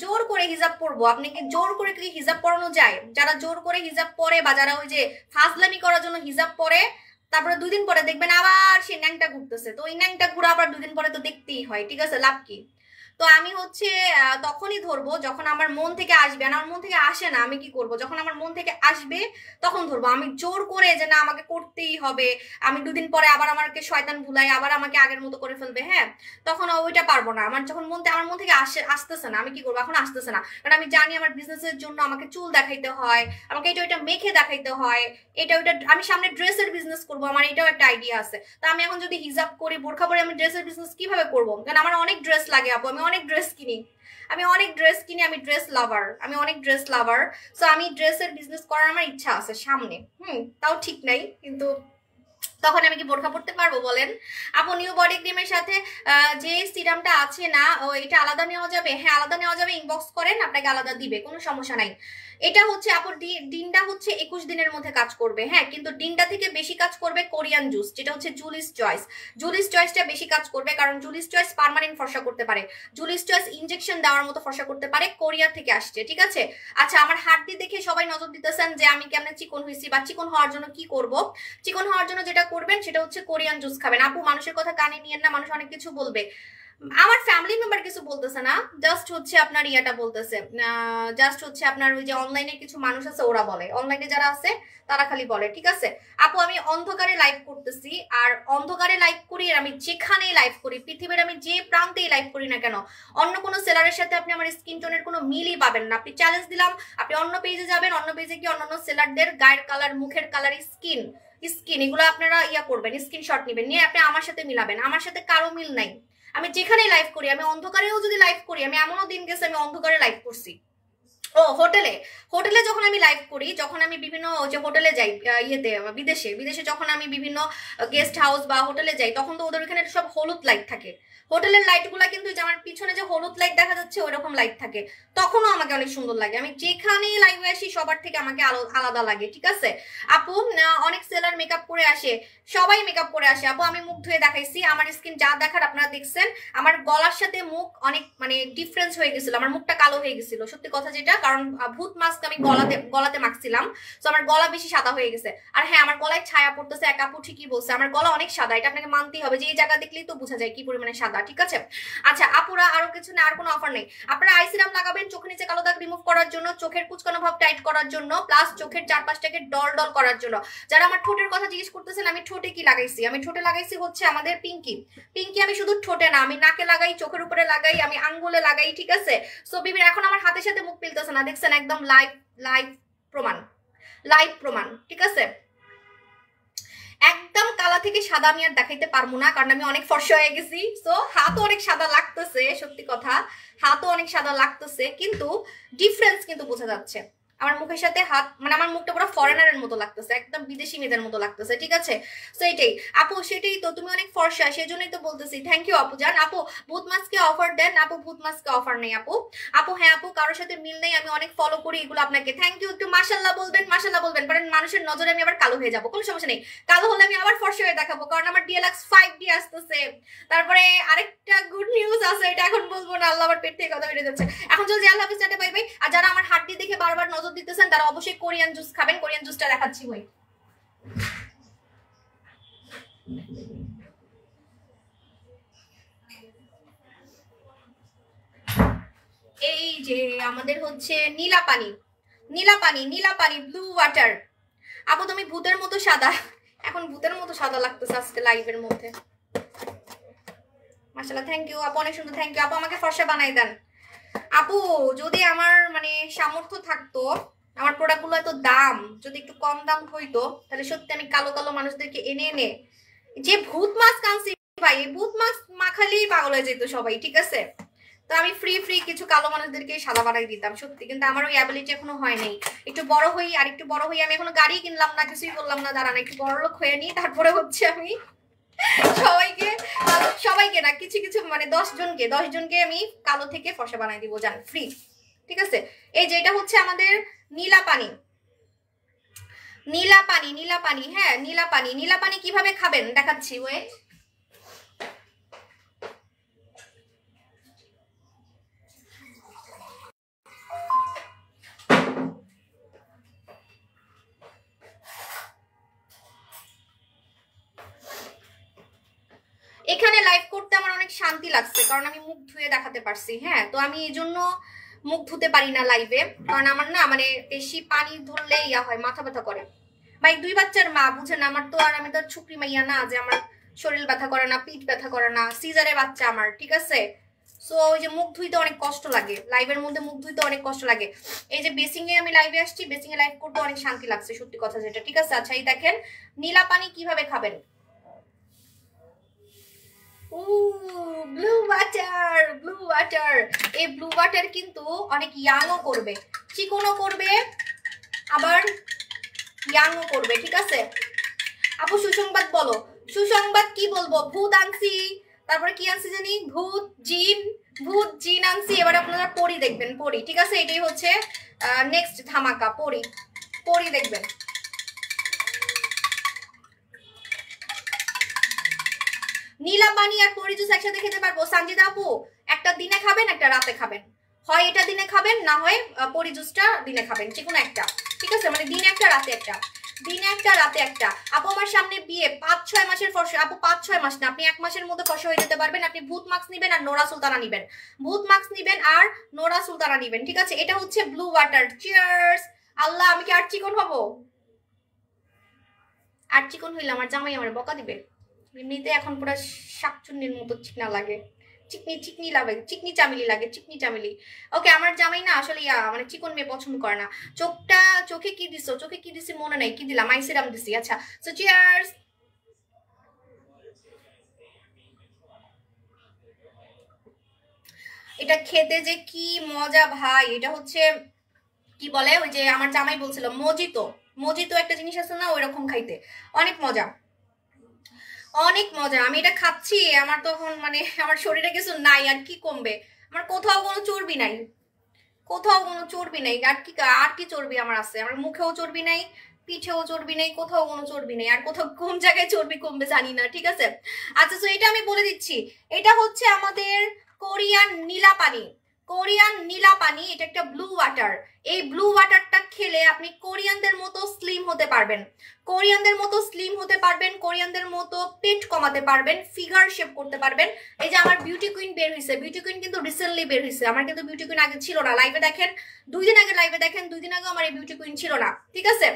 জোর করে হিজাব পরবো? আপনি কি জোর করে কি হিজাব পরানো যায়? যারা জোর করে হিজাব পরে বা যারা ওই যে ফাজলামি করার জন্য হিজাব পরে, তারপরে 2 দিন পরে দেখবেন আবার সে ন্যাংটা ঘুরতেছে, তো ওই ন্যাংটা ঘুরা আবার 2 দিন পরে তো দেখতেই হয়, ঠিক আছে, লাভ কি? তো আমি হচ্ছে তখনই ধরবো যখন আমার মন থেকে আসবে, আর আমার মন থেকে আসে না, আমি কি করব? যখন আমার মন থেকে আসবে তখন ধরবো। আমি জোর করে যে না আমাকে করতেই হবে, আমি 2 দিন পরে আবার আমাকে শয়তান ভুলাই আবার আমাকে আগের মতো করে ফেলবে, হ্যাঁ তখন ওইটা পারবো না। আমার যখন আমার মন থেকে আসতেছে না, আমি কি করবো? এখন আসতেছে না, কারণ আমি জানি আমার বিজনেসের জন্য আমাকে চুল দেখাইতে হয়, আমাকে এটা ওইটা মেখে দেখাইতে হয়, এটা ওইটা। আমি সামনে ড্রেসের বিজনেস করবো, আমার এটাও একটা আইডিয়া আছে। তা আমি এখন যদি হিজাব করি, বোরখা পরে, আমি ড্রেসের বিজনেস কিভাবে করবো? কারণ আমার অনেক ড্রেস লাগে আপু, আমি অনেক ড্রেস কিনি, আমি ড্রেস লাভার, আমি অনেক ড্রেস লাভার। সো আমি ড্রেসের বিজনেস করার আমার ইচ্ছা আছে সামনে। তাও ঠিক নাই, কিন্তু তখন আমি কি বোরখা পড়তে পারবো বলেন? আপু নিউ বডি ক্রিমের সাথে যে সিরামটা আছে না, এটা আলাদা নেওয়া যাবে? হ্যাঁ আলাদা নেওয়া যাবে, ইনবক্স করেন, আপনাকে আলাদা দিবে, কোনো সমস্যা নাই। এটা হচ্ছে আপুর দিনটা হচ্ছে 21 দিনের মধ্যে কাজ করবে। হ্যাঁ কিন্তু দিনটা থেকে বেশি কাজ করবে কোরিয়ান জুস, যেটা হচ্ছে জুলিস চয়েস। জুলিস চয়েসটা বেশি কাজ করবে, কারণ জুলিস চয়েস পার্মানেন্ট ফর্সা করতে পারে, জুলিস চয়েস ইনজেকশন দেওয়ার মতো ফর্সা করতে পারে, কোরিয়া থেকে আসছে, ঠিক আছে। আচ্ছা আমার হাড্ডি দেখে সবাই নজর দিতেছেন যে আমি কেমন চিকন হয়েছি, বা চিকন হওয়ার জন্য কি করব? চিকন হওয়ার জন্য যেটা করবেন সেটা হচ্ছে কোরিয়ান জুস খাবেন। আপু মানুষের কথা কানে নিয়েন না, মানুষ অনেক কিছু বলবে। আমার ফ্যামিলি মেম্বার কিছু বলতেছে না, জাস্ট হচ্ছে আপনার ইয়াটা বলতেছে, জাস্ট হচ্ছে আপনার ওই যে অনলাইনে কিছু মানুষ আছে ওরা বলে, অনলাইনে যারা আছে তারা খালি বলে, ঠিক আছে। আপু আমি অন্ধকারে লাইভ করতেছি, আর অন্ধকারে লাইভ করি, আর আমি যেখানেই লাইভ করি, পৃথিবীর আমি যে প্রান্তেই লাইভ করি না কেন, অন্য কোনো সেলারের সাথে আপনি আমার স্কিন টোনের কোনো মিলই পাবেন না। আপনি চ্যালেঞ্জ দিলাম, আপনি অন্য পেজে যাবেন, অন্য পেজে কি অন্যান্য সেলারদের গায়ের কালার, মুখের কালার, স্কিন এগুলো আপনারা ইয়া করবেন, স্ক্রিনশট নেবেন, নিয়ে আপনি আমার সাথে মিলাবেন, আমার সাথে কারো মিল নাই। আমি যেখানে লাইভ করি, আমি অন্ধকারেও যদি লাইভ করি, আমি এমনও দিন গেছে আমি অন্ধকারে লাইভ করছি, ও হোটেলে, হোটেলে যখন আমি লাইভ করি, যখন আমি বিভিন্ন যে হোটেলে যাই ইয়েতে বিদেশে বিদেশে যখন আমি বিভিন্ন গেস্ট হাউস বা হোটেলে যাই, তখন তো ওদের ওখানে সব হলুদ লাইট থাকে। হোটেলের লাইটগুলো কিন্তু যে আমার পিছনে যে হলুদ লাইট দেখা যাচ্ছে ওইরকম লাইট থাকে, তখনও আমাকে অনেক সুন্দর লাগে। আমি যেখানেই লাইভে আসি সবার থেকে আমাকে আলাদা লাগে, ঠিক আছে আপু। অনেক সেলার মেকআপ করে আসে, সবাই মেকআপ করে আসে আপু। আমি মুখ ধুয়ে দেখাইছি, আমার স্কিন যা দেখার আপনারা দেখছেন। আমার গলার সাথে মুখ অনেক মানে ডিফারেন্স হয়ে গেছিল, আমার মুখটা কালো হয়ে গেছিল, সত্যি কথা যেটা, কারণ ভূত মাস্ক আমি গলাতে মাখছিলাম, তো আমার গলা বেশি সাদা হয়ে গেছে। আর হ্যাঁ, আমার গলায় ছায়া পড়তেছে, এক আপু ঠিকই বলছে, আমার গলা অনেক সাদা, এটা আপনাকে মানতেই হবে, যে এই জায়গা দেখলেই তো বোঝা যায় কি পরিমাণে সাদা, ঠিক আছে। আচ্ছা আপুরা, আরো কিছু না, আর কোনো অফার নেই। আপনারা আই সিরাম লাগাবেন চোখের নিচে কালো দাগ রিমুভ করার জন্য, চোখের কুচকানো ভাব টাইট করার জন্য, প্লাস চোখের চারপাশটাকে ডল ডল করার জন্য। যারা আমার ঠোঁটের কথা জিজ্ঞেস করতেছেন, আমি ঠোঁটে কি লাগাইছি, আমি ঠোঁটে লাগাইছি হচ্ছে আমাদের পিঙ্কি। পিঙ্কি আমি শুধু ঠোঁটে না, আমি নাকে লাগাই, চোখের উপরে লাগাই, আমি আঙ্গুলে লাগাই, ঠিক আছে। সো বিভিন্ন এখন আমার হাতের সাথে মুখ মিলতেছে না, দেখছেন, একদম লাইভ লাইভ প্রমাণ, লাইভ প্রমাণ, ঠিক আছে। একদম কালা থেকে সাদা আমি আর দেখাইতে পারবো না, কারণ আমি অনেক ফর্সা হয়ে গেছি। সো হাতও অনেক সাদা লাগতেছে, সত্যি কথা, হাতও অনেক সাদা লাগতেছে, কিন্তু ডিফারেন্স কিন্তু বোঝা যাচ্ছে। আমার মুখের সাথে হাত, মানে আমার মুখটা পুরো ফরেনারের মতো লাগতেছে, একদম বিদেশি মেয়েদের মতো লাগতেছে, ঠিক আছে। তো এটাই আপু, সেটাই তো, তুমি অনেক ফর্সা, সেই জন্যই তো বলতেছি। থ্যাংক ইউ আপু জান। আপু ভূত মাস্কে অফার দেন আপু, ভূত মাস্কে অফার নেই আপু। আপু হ্যাঁ আপু, কারোর সাথে মিল নেই, আমি অনেক ফলো করি এগুলো আপনাকে। থ্যাংক ইউ, একটু মাশাল্লাহ বলবেন, মাশাল্লাহ বলবেন, কারণ মানুষের নজরে আমি আবার কালো হয়ে যাবো, কোনো সমস্যা নেই। কালো হলে আমি আবার ফর্সা হয়ে দেখাবো, কারণ আমার ডিএলএক্স 5D আসতেছে। তারপরে আরেকটা গুড নিউজ আছে, এটা এখন বলবো না, আল্লাহ আমার পেট থেকে কথা বেরিয়ে যাচ্ছে। এখন চলছে, আল্লাহ হাফেজ, টাটা বাই বাই। আর যারা আমার হাড্ডি দেখে বারবার নজর দিতেছেন, তারা অবশ্যই কোরিয়ান জুস খাবেন, কোরিয়ান জুসটা দেখাচ্ছি। ওই এই যে আমাদের হচ্ছে নীলা পানি, নীলা পানি, নীলা পানি, ব্লু ওয়াটার। আপু তুমি ভূতের মতো সাদা, এখন ভূতের মতো সাদা লাগতেছে আজকে লাইভের মধ্যে। মাশাআল্লাহ, থ্যাংক ইউ আপু, অনেক সুন্দর, থ্যাংক ইউ আপু, আমাকে ফর্সা বানাই দেন আপু। যদি আমার মানে সামর্থ্য থাকতো, আমার প্রোডাক্টগুলো এত দাম যদি একটু কম দাম হইতো, তাহলে সত্যি আমি কালো কালো মানুষদেরকে এনে এনে যে ভূত মাস্ক আনছি ভাই, এই ভূত মাস্ক মাখালেই পাগল হয়ে যেত সবাই, ঠিক আছে। তো আমি ফ্রি ফ্রি কিছু কালো মানুষদেরকে সাদা বানাই দিতাম সত্যি, কিন্তু আমার ওই অ্যাবিলিটি এখনো হয় নাই। একটু বড় হই, আর একটু বড় হই, আমি এখনো গাড়ি কিনলাম না, কিছুই করলাম না, দাঁড়ান একটু বড় লোক হয়ে নি, তারপরে হচ্ছে আমি সবাইকে, সবাইকে না, কিছু কিছু মানে 10 জনকে আমি কালো থেকে ফর্সা বানাই দিব জান, ফ্রি, ঠিক আছে। এই যে এটা হচ্ছে আমাদের নীলা পানি, নীলা পানি, নীলা পানি, হ্যাঁ নীলা পানি। নীলা পানি কিভাবে খাবেন দেখাচ্ছি, ওয়েট। এখানে লাইভ করতে আমার অনেক শান্তি লাগছে, কারণ আমি মুখ ধুয়ে দেখাতে পারছি। হ্যাঁ, তো আমি এই জন্য মুখ ধুতে পারি না লাইভে, কারণ আমার না মানে বেশি পানি ধরলে ইয়া হয়, মাথা ব্যথা করে। ভাই 2 বাচ্চার মা, বুঝেন, আমার তো আর আমি তো ছুকরি মাইয়া না যে আমার শরীর ব্যথা করে না, পিঠ ব্যথা করে না, সিজারে বাচ্চা আমার, ঠিক আছে। সো ওই যে মুখ ধুইতে অনেক কষ্ট লাগে, লাইভের মধ্যে মুখ ধুইতে অনেক কষ্ট লাগে। এই যে বেসিং এ আমি লাইভে আসছি, বেসিং এ লাইভ করতে অনেক শান্তি লাগছে, সত্যি কথা যেটা, ঠিক আছে। আচ্ছা এই দেখেন নীলা পানি কিভাবে খাবেন। ব্লু ওয়াটার, ব্লু ওয়াটার, এই ব্লু ওয়াটার কিন্তু অনেক ইয়াংও করবে, চিকনও করবে, আবার ইয়াংও করবে, ঠিক আছে। আপু সুসংবাদ বলো, সুসংবাদ কি বলবো, ভূত আনছি, তারপরে কি আনছি জানি, ভূত জিন, ভূত জিন আনছি, এবার আপনারা পরি দেখবেন, পরি, ঠিক আছে। এটাই হচ্ছে নেক্সট ধামাকা, পরি, পরি দেখবেন। নীলা পানি আর পরি জুস একসাথে খেতে পারবো সঞ্জিদা আপু, একটা দিনে খাবেন, একটা রাতে খাবেন, হয় এটা দিনে খাবেন, না হয় পরি জুসটা দিনে খাবেন, যে কোনো একটা, ঠিক আছে। মানে দিনে একটা রাতে একটা, দিনে একটা রাতে একটা। আপু আমার সামনে বিয়ে, 5-6 মাসের ফর্সা, আপু 5-6 মাস না, আপনি 1 মাসের মধ্যে ফর্সা হয়ে যেতে পারবেন। আপনি ভূত মাস্ক নিবেন আর নোরা সুলতানা নিবেন, ভূত মাস্ক নিবেন আর নোরা সুলতানা নিবেন, ঠিক আছে। এটা হচ্ছে ব্লু ওয়াটার। চিয়ার্স। আল্লাহ, আমি কি আর চিকন হবো? আর চিকন হইলে আমার জামাই আমার বকা দিবে। এমনিতে এখন পুরো শাকচুন্নির মতো চিকনা লাগে, চিকনি চিকনি লাগে, চিকনি চামেলি লাগে, চিকনি চামেলি। ওকে, আমার জামাই না আসলে মানে চিকন মেয়ে পছন্দ করে না। চোখটা, চোখে কি দিছো, চোখে কি দিছি মনে নাই, কি দিলাম, আই সিরাম দিছি। আচ্ছা, সো চিয়ার্স। এটা খেতে যে কি মজা ভাই, এটা হচ্ছে কি বলে ওই যে আমার জামাই বলছিল মজিতো, মজিতো একটা জিনিস আছে না, ওই রকম খাইতে অনেক মজা, অনেক মজা। আমি এটা খাচ্ছি, আমার তখন মানে আমার শরীরে কিছু নাই, আর কি কমবে, আমার কোথাও কোনো চর্বি নাই, কোথাও কোনো চর্বি নেই, আর কি চর্বি আমার আছে, আমার মুখেও চর্বি নাই, পিঠেও চর্বি নেই, কোথাও কোনো চর্বি নেই, আর কোথাও কোন জায়গায় চর্বি কমবে জানি না, ঠিক আছে। আচ্ছা, তো এটা আমি বলে দিচ্ছি, এটা হচ্ছে আমাদের কোরিয়ান নীলা পানি, কোরিয়ান নীলা পানি, এটা একটা ব্লু ওয়াটার। এই ব্লু ওয়াটারটা খেলে আপনি কোরিয়ানদের মতো স্লিম হতে পারবেন, কোরিয়ানদের মতো স্লিম হতে পারবেন, কোরিয়ানদের মতো পেট কমাতে পারবেন, ফিগার শেপ করতে পারবেন। এই যে আমার বিউটি কুইন বের হয়েছে, বিউটি কুইন কিন্তু রিসেন্টলি বের হয়েছে, আমার কিন্তু বিউটি কুইন আগে ছিল না, লাইভে দেখেন 2 দিন আগে, লাইভে দেখেন 2 দিন আগে আমার এই বিউটি কুইন ছিল না, ঠিক আছে।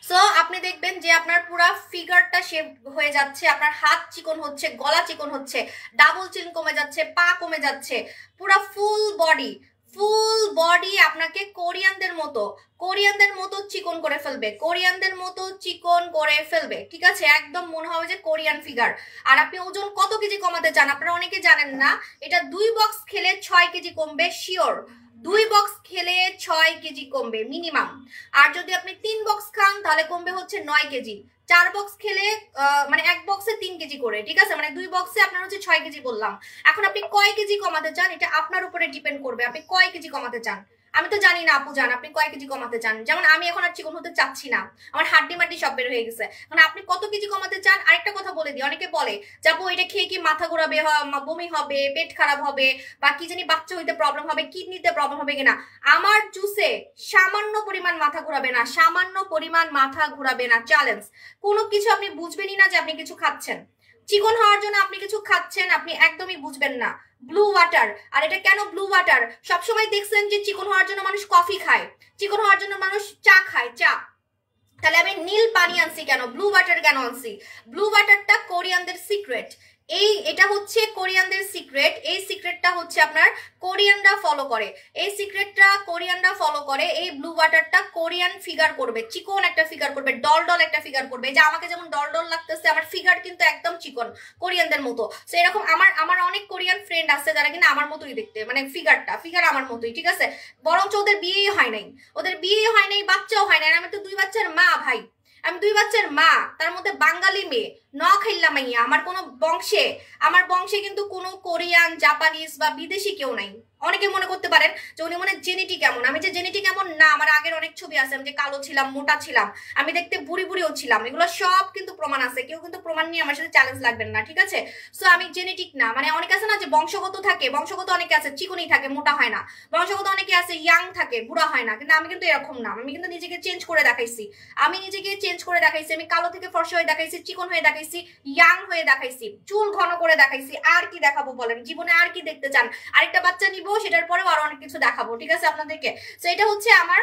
সো আপনি দেখবেন যে আপনার পুরো ফিগারটা শেপ হয়ে যাচ্ছে, আপনার হাত চিকন হচ্ছে, গলা চিকন হচ্ছে, ডাবল চিন কমে যাচ্ছে, পা কমে যাচ্ছে, পুরো ফুল বডি, ফুল বডি আপনাকে কোরিয়ানদের মতো, কোরিয়ানদের মতো চিকন করে ফেলবে, কোরিয়ানদের মতো চিকন করে ফেলবে, ঠিক আছে। একদম মনে হবে যে কোরিয়ান ফিগার। আর আপনি ওজন কত কেজি কমাতে চান, আপনারা অনেকে জানেন না, এটা 2 বক্স খেলে 6 কেজি কমবে শিওর, 2 বক্স খেলে 6 কেজি কমবে মিনিমাম। আর যদি আপনি 3 বক্স খান তাহলে কমবে হচ্ছে 9 কেজি, 4 বক্স খেলে মানে 1 বক্সে 3 কেজি করে, ঠিক আছে, মানে 2 বক্সে আপনার হচ্ছে 6 কেজি বললাম। এখন আপনি কয় কেজি কমাতে চান এটা আপনার উপরে ডিপেন্ড করবে, আপনি কয় কেজি কমাতে চান। আমি তো জানি না আপু জান আপনি কয় কেজি কমাতে চান, যেমন আমি এখন আর চিকন হতে চাচ্ছি না, আমার হাড্ডি মাড্ডি সব বের হয়ে গেছে, মানে আপনি কত কেজি কমাতে চান। আরেকটা কথা বলে দিই, অনেকে বলে যে আপু এটা খেয়ে কি মাথা ঘোরাবে, বমি হবে, পেট খারাপ হবে, বা কি জানি বাচ্চা হইতে প্রবলেম হবে, কিডনিতে প্রবলেম হবে কিনা। আমার জুসে সামান্য পরিমাণ মাথা ঘোরাবে না, সামান্য পরিমাণ মাথা ঘোরাবে না, চ্যালেঞ্জ। কোনো কিছু আপনি বুঝবেনই না যে আপনি কিছু খাচ্ছেন, চিকন হওয়ার জন্য আপনি কিছু খাচ্ছেন, আপনি একদমই বুঝবেন না। ব্লু ওয়াটার, আর এটা কেন ব্লু ওয়াটার, সবসময় দেখছেন যে চিকন হওয়ার জন্য মানুষ কফি খায়, চিকন হওয়ার জন্য মানুষ চা খায়, চা, তাহলে আমি নীল পানি আনছি কেন, ব্লু ওয়াটার কেন আনছি। ব্লু ওয়াটারটা কোরিয়ানদের সিক্রেট, এটা হচ্ছে কোরিয়ানদের সিক্রেট, এই সিক্রেটটা হচ্ছে আপনার কোরিয়ানরা ফলো করে, এই সিক্রেটটা কোরিয়ানরা ফলো করে। এই ব্লু ওয়াটারটা কোরিয়ান ফিগার করবে, চিকন একটা ফিগার করবে, ডল ডল একটা ফিগার করবে, যে আমাকে যেমন ডল ডল লাগতেছে, আমার ফিগার কিন্তু একদম চিকন কোরিয়ানদের মতো। সো এরকম আমার অনেক কোরিয়ান ফ্রেন্ড আছে যারা কিনা আমার মতোই দেখতে, মানে ফিগার আমার মতোই, ঠিক আছে, বরঞ্চ ওদের বিয়েই হয় নাই, ওদের বিয়ে হয় নাই, বাচ্চাও হয় নাই, আমি তো 2 বাচ্চার মা ভাই, আমি 2 বাচ্চার মা, তার মধ্যে বাঙালি মেয়ে, নখাইল্লা মাইয়া, আমার বংশে কিন্তু কোনো কোরিয়ান, জাপানিজ বা বিদেশি কেউ নাই। অনেকে মনে করতে পারেন যে উনি মনে জেনেটিক এমন, আমি যে জেনেটিক এমন না, আমার আগের অনেক ছবি আছে, আমি যে কালো ছিলাম, মোটা ছিলাম, আমি দেখতে বুড়ি বুড়িও ছিলাম, এগুলো সব কিন্তু প্রমাণ আছে, কেউ কিন্তু প্রমাণ নিয়ে আমার সাথে চ্যালেঞ্জ লাগবেন না, ঠিক আছে। সো আমি জেনেটিক না, মানে অনেকে আছে না যে বংশগত থাকে, বংশগত অনেকে আছে চিকনই থাকে, মোটা হয় না, বংশগত অনেকে আছে ইয়াং থাকে, বুড়া হয় না, কিন্তু আমি কিন্তু এরকম না, আমি কিন্তু নিজেকে চেঞ্জ করে দেখাইছি, আমি নিজেকে চেঞ্জ করে দেখাইছি, আমি কালো থেকে ফর্সা হয়ে দেখাইছি, চিকন হয়ে দেখাইছি, ইয়াং হয়ে দেখাইছি, চুল ঘন করে দেখাইছি, আর কি দেখাবো বলেন, জীবনে আর কি দেখতে চান, আরেকটা বাচ্চা নিব, সেটার পরেও আরো অনেক কিছু দেখাবো, ঠিক আছে আপনাদেরকে। তো এটা হচ্ছে আমার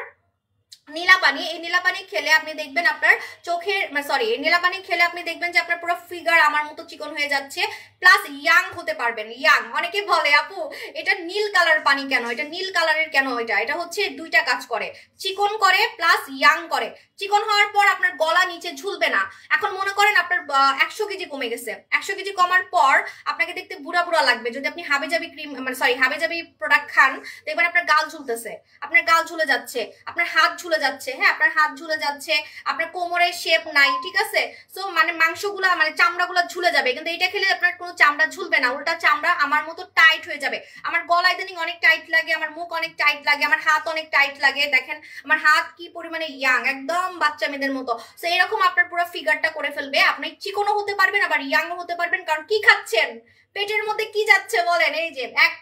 নীলা পানি, এই নীলা পানি খেলে আপনি দেখবেন আপনার চোখের, সরি, এই নীলা পানি খেলে আপনি দেখবেন যে আপনার পুরো ফিগার আমার মতো চিকন হয়ে যাচ্ছে, প্লাস ইয়াং হতে পারবেন, ইয়াং। অনেকে বলে আপু এটা নীল কালার পানি কেন, এটা নীল কালারের কেন, এটা হচ্ছে 2টা কাজ করে, চিকন করে প্লাস ইয়াং করে। চিকন হওয়ার পর আপনার গলা নিচে ঝুলবে না। এখন মনে করেন আপনার 100 কেজি কমে গেছে, 100 কেজি কমার পর আপনাকে দেখতে বুড়া বুড়া লাগবে, যদি আপনি হাবেজাবি ক্রিম, মানে সরি হাবেজাবি প্রোডাক্ট খান, দেখবেন আপনার গাল ঝুলতেছে, আপনার গাল ঝুলে যাচ্ছে, আপনার হাত ঝুলে যাচ্ছে, হ্যাঁ আপনার হাত ঝুলে যাচ্ছে, আপনার কোমরের শেপ নাই, ঠিক আছে। সো মানে মাংসগুলা, মানে চামড়াগুলো ঝুলে যাবে, কিন্তু এটা খেলে আপনার কোনো চামড়া ঝুলবে না, উল্টা চামড়া আমার মতো টাইট হয়ে যাবে। আমার গলা ইদানিং অনেক টাইট লাগে, আমার মুখ অনেক টাইট লাগে, আমার হাত অনেক টাইট লাগে, দেখেন আমার হাত কি পরিমাণে ইয়াং, একদম বাচ্চা মেয়েদের মতো। সো এরকম আপনার পুরো ফিগারটা করে ফেলবে, আপনি চিকনও হতে পারবেন আবার ইয়াংও হতে পারবেন, কারণ কি খাচ্ছেন, পেটের মধ্যে কি যাচ্ছে বলেন, এই যে এক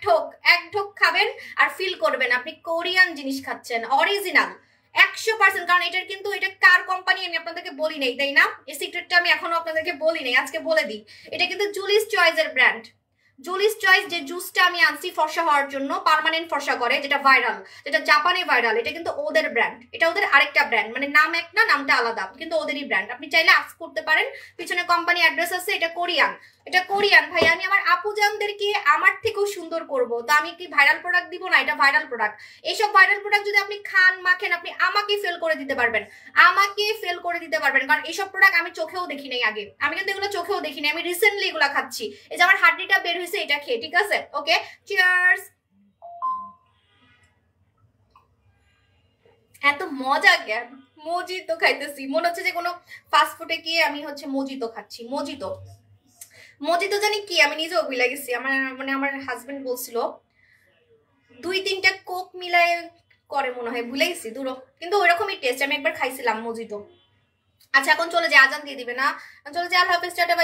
ঠোক খাবেন আর ফিল করবেন আপনি কোরিয়ান জিনিস খাচ্ছেন, অরিজিনাল 100%। কারণ এটার কিন্তু, এটা কার কোম্পানি আমি আপনাদেরকে বলি নাই, তাই না, এই সিক্রেটটা আমি এখনো আপনাদেরকে বলি নাই, আজকে বলে দিই। এটা কিন্তু জুলিস চয়েসের ব্র্যান্ড, জুলিস চয়েস যে জুসটা আমি আনছি ফর্সা হওয়ার জন্য, পার্মানেন্ট ফর্সা করে, যেটা ভাইরাল, যেটা জাপানে ভাইরাল, এটা কিন্তু ওদের ব্র্যান্ড, এটা ওদের আরেকটা ব্র্যান্ড, মানে নাম এক না, নামটা আলাদা, কিন্তু ওদেরই ব্র্যান্ড, আপনি চাইলে আস্ক করতে পারেন, পিছনে কোম্পানি অ্যাড্রেস আছে। এটা কোরিয়ান, এটা কোরিয়ান ভাই, আমি আমার আপুজানদেরকে আমার থেকেও সুন্দর করব, তো আমি কি ভাইরাল প্রোডাক্ট দিব না, এটা ভাইরাল প্রোডাক্ট। এইসব ভাইরাল প্রোডাক্ট যদি আপনি খান মাখেন, আপনি আমাকে ফেল করে দিতে পারবেন, আমাকে ফেল করে দিতে পারবেন, কারণ এইসব প্রোডাক্ট আমি চোখেও দেখি নাই আগে, আমি কিন্তু এগুলো চোখেও দেখি নাই, আমি রিসেন্টলি এগুলো খাচ্ছি, এই যে আমার হাড্ডিটা বের হয়েছে এটা খেয়ে, ঠিক আছে। ওকে, চিয়ার্স। মজা জ্ঞান, মজিতো খাইতেছি, মনে হচ্ছে যে কোনো ফাস্ট ফুডে গিয়ে আমি হচ্ছে মজিতো খাচ্ছি। মজিতো মজিতো জানি কি, আমি নিজেও ভুলে গেছি। আমার মানে আমার হাজবেন্ড বলছিল 2-3টা কোক মিলায় করে মনে হয়, ভুলে গেছি দূরও, কিন্তু ওইরকমই টেস্ট। আমি একবার খাইছিলাম মজিতো। আচ্ছা এখন চলে যাই, আজান দিয়ে দিবে না, চলে যাই। আল্লাহ হাফেজ, টাটা বাই।